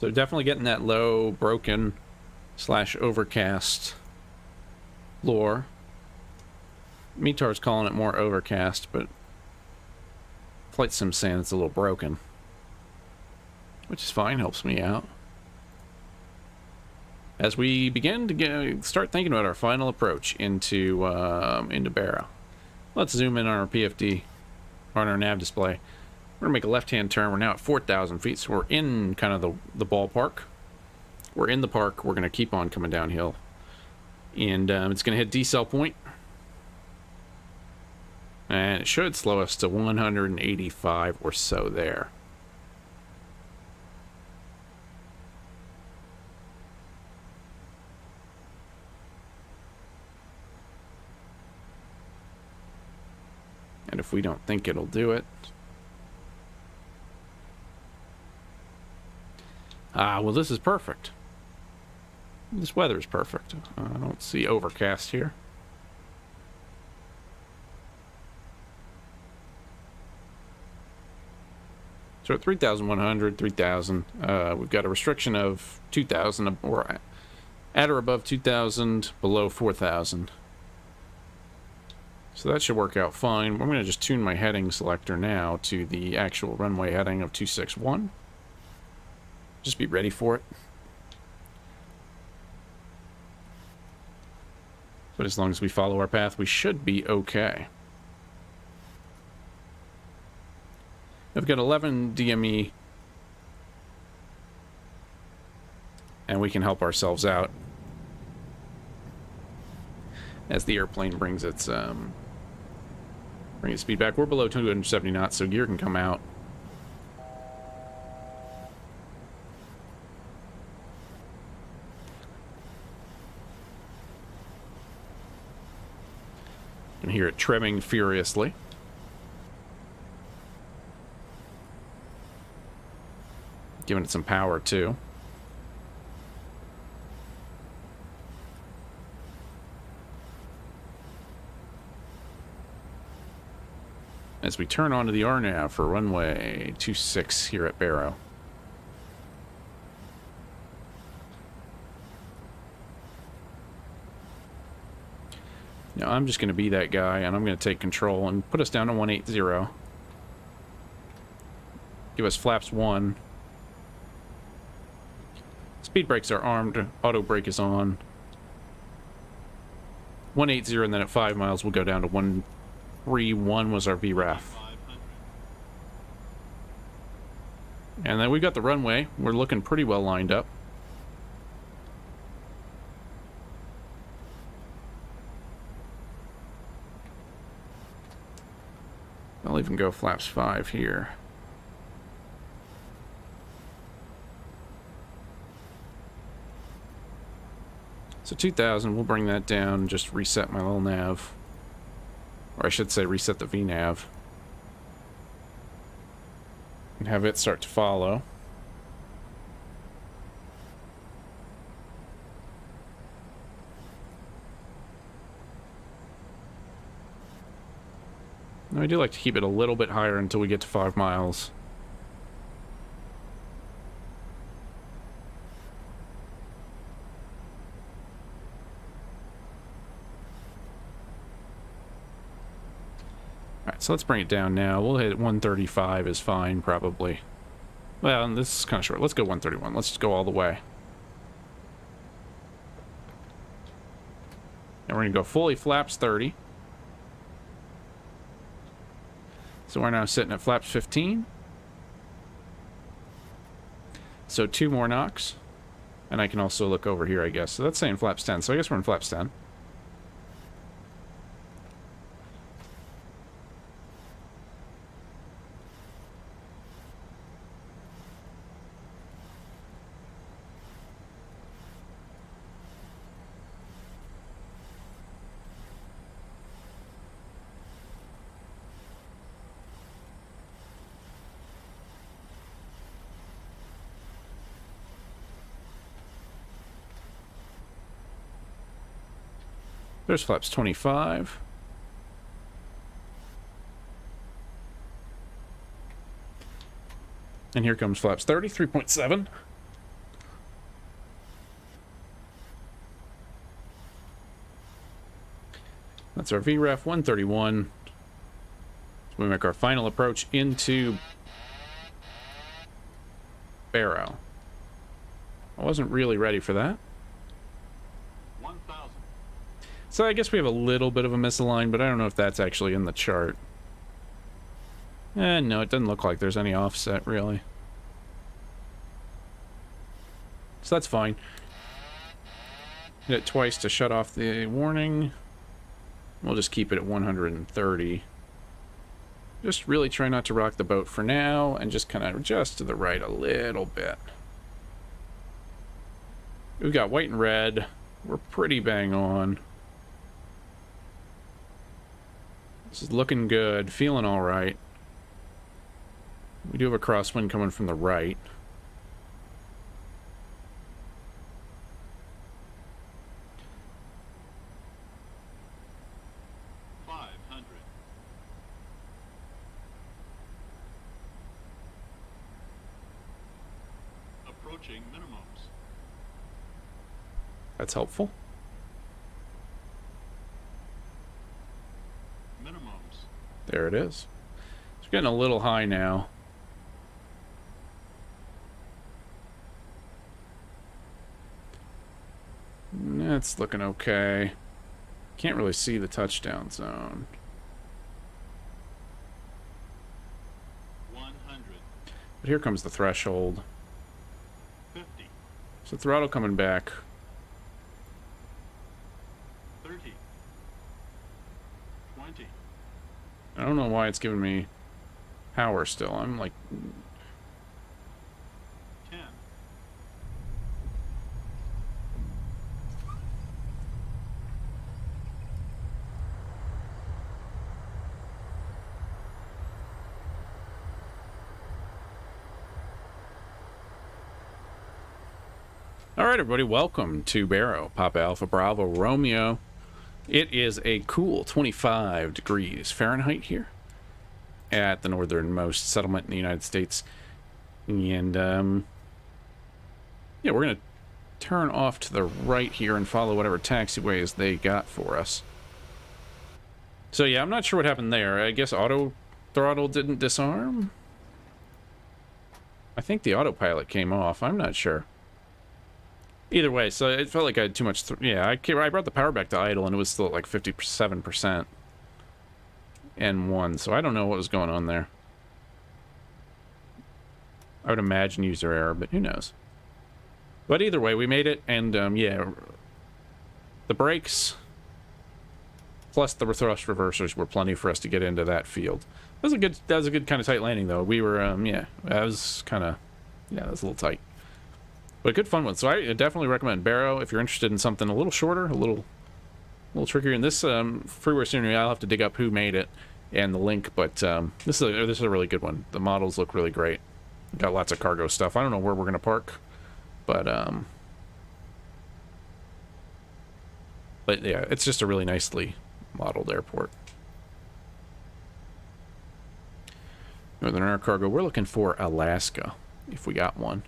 So definitely getting that low, broken, / overcast lore. Mitar's calling it more overcast, but Flight Sim's saying it's a little broken. Which is fine, helps me out. As we begin to start thinking about our final approach into Barrow. Let's zoom in on our PFD, on our nav display. We're going to make a left-hand turn. We're now at 4,000 feet, so we're in kind of the ballpark. We're in the park. We're going to keep on coming downhill. And it's going to hit decel point. And it should slow us to 185 or so there. And if we don't think it'll do it... well, this is perfect. This weather is perfect. I don't see overcast here. So at 3,100, 3,000, we've got a restriction of 2,000, or at or above 2,000, below 4,000. So that should work out fine. I'm going to just tune my heading selector now to the actual runway heading of 261. Just be ready for it. But as long as we follow our path, we should be okay. I've got 11 DME. And we can help ourselves out. as the airplane brings its speed back. We're below 270 knots, so gear can come out. You can hear it trimming furiously. Giving it some power, too. As we turn onto the RNAV for runway 26 here at Barrow. Now I'm just going to be that guy, and I'm going to take control and put us down to 180. Give us flaps 1. Speed brakes are armed. Auto brake is on. 180, and then at 5 miles we'll go down to 131 was our VRAF. And then we got the runway. We're looking pretty well lined up. I'll even go flaps 5 here. So 2,000, we'll bring that down and just reset my little nav. Or I should say reset the VNav. And have it start to follow. Now, I do like to keep it a little bit higher until we get to 5 miles. Alright, so let's bring it down now. We'll hit 135 is fine, probably. Well, this is kind of short. Let's go 131. Let's just go all the way. And we're going to go fully flaps 30. So we're now sitting at flaps 15. So 2 more knocks. And I can also look over here, I guess. So that's saying flaps 10. So I guess we're in flaps 10. There's flaps 25. And here comes flaps 30, 3.7. That's our VREF 131. So we make our final approach into Barrow. I wasn't really ready for that. So I guess we have a little bit of a misalign, but I don't know if that's actually in the chart. No, it doesn't look like there's any offset, really. So that's fine. Hit it twice to shut off the warning. We'll just keep it at 130. Just really try not to rock the boat for now, and just kind of adjust to the right a little bit. We've got white and red. We're pretty bang on. This is looking good, feeling all right. We do have a crosswind coming from the right. Approaching minimums. That's helpful. There it is. It's getting a little high now. That's looking okay. Can't really see the touchdown zone. 100. But here comes the threshold. 50. So throttle coming back. 30. I don't know why it's giving me power still. I'm like... 10. All right, everybody, welcome to Barrow, Papa Alpha Bravo Romeo. It is a cool 25 degrees Fahrenheit here at the northernmost settlement in the United States. And, yeah, we're going to turn off to the right here and follow whatever taxiways they got for us. So, yeah, I'm not sure what happened there. I guess auto throttle didn't disarm? I think the autopilot came off. I'm not sure. Either way, so it felt like I had too much... yeah, I brought the power back to idle, and it was still at like 57% N1, so I don't know what was going on there. I would imagine user error, but who knows. But either way, we made it, and yeah, the brakes plus the thrust reversers were plenty for us to get into that field. That was a good kind of tight landing, though. We were, yeah, that was kind of... yeah, that was a little tight. But a good fun one. So I definitely recommend Barrow if you're interested in something a little shorter, a little trickier. In this freeware scenario, I'll have to dig up who made it and the link, but this is a really good one. The models look really great. Got lots of cargo stuff. I don't know where we're gonna park, but yeah, it's just a really nicely modeled airport. Northern Air Cargo. We're looking for Alaska, if we got one,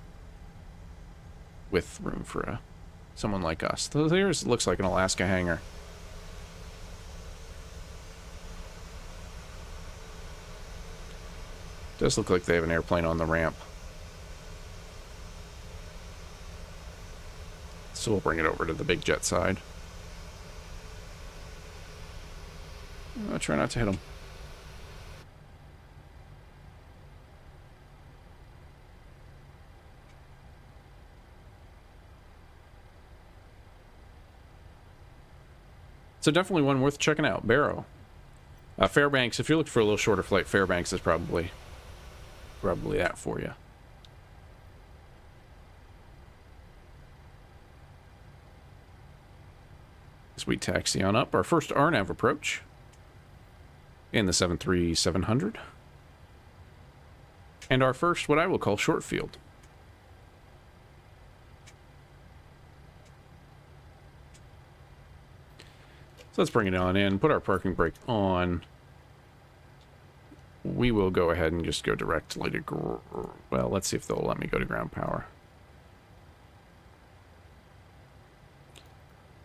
with room for someone like us. There's looks like an Alaska hangar. Does look like they have an airplane on the ramp. So we'll bring it over to the big jet side. I'll try not to hit them. So definitely one worth checking out, Barrow. Fairbanks, if you're looking for a little shorter flight, Fairbanks is probably that for you. As we taxi on up, our first RNAV approach in the 73700. And our first, what I will call, short field. So let's bring it on in, put our parking brake on. We will go ahead and just go directly to... well, let's see if they'll let me go to ground power.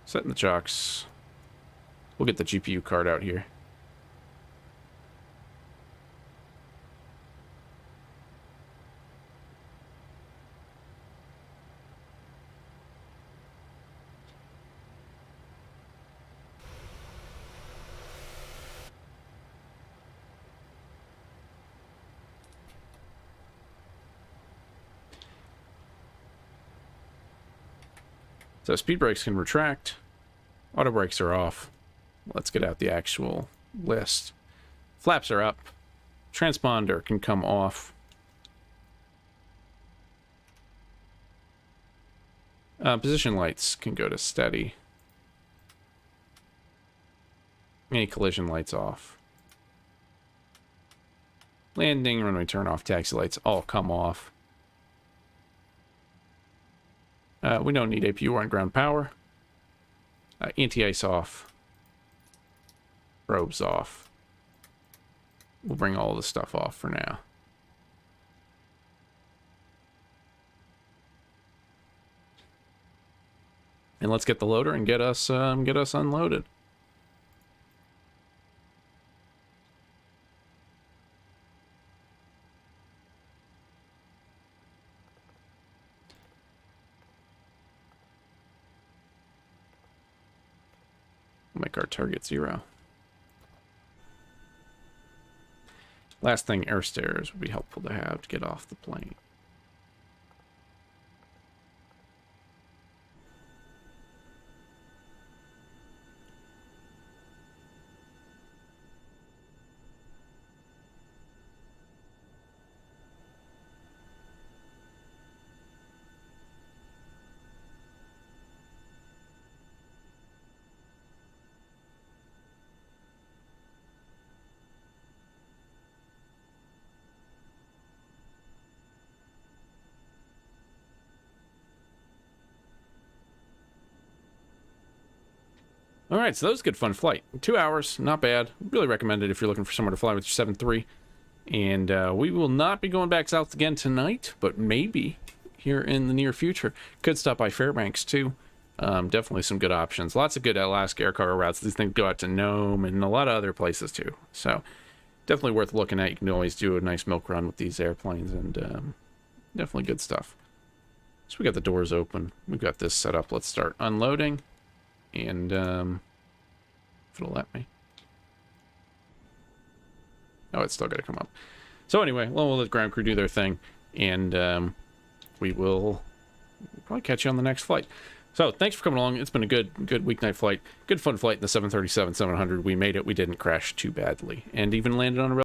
Setting the chocks. We'll get the GPU card out here. So speed brakes can retract. Auto brakes are off. Let's get out the actual list. Flaps are up. Transponder can come off. Position lights can go to steady. Any collision lights off. Landing, runway turn off, taxi lights all come off. We don't need APU on ground power. Anti-ice off. Probes off. We'll bring all this stuff off for now. And let's get the loader and get us unloaded. Make our target 0. Last thing, air stairs would be helpful to have to get off the plane. All right, so that was a good fun flight. 2 hours, not bad. Really recommend it if you're looking for somewhere to fly with your 7.3. And we will not be going back south again tonight, but maybe here in the near future. Could stop by Fairbanks too. Definitely some good options. Lots of good Alaska Air Cargo routes. These things go out to Nome and a lot of other places too. So definitely worth looking at. You can always do a nice milk run with these airplanes, and definitely good stuff. So we got the doors open. We've got this set up. Let's start unloading. And if it'll let me. Oh, it's still got to come up. So anyway, we'll let the ground crew do their thing, and we will probably catch you on the next flight. So thanks for coming along. It's been a good weeknight flight. Good fun flight in the 737-700. We made it. We didn't crash too badly, and even landed on a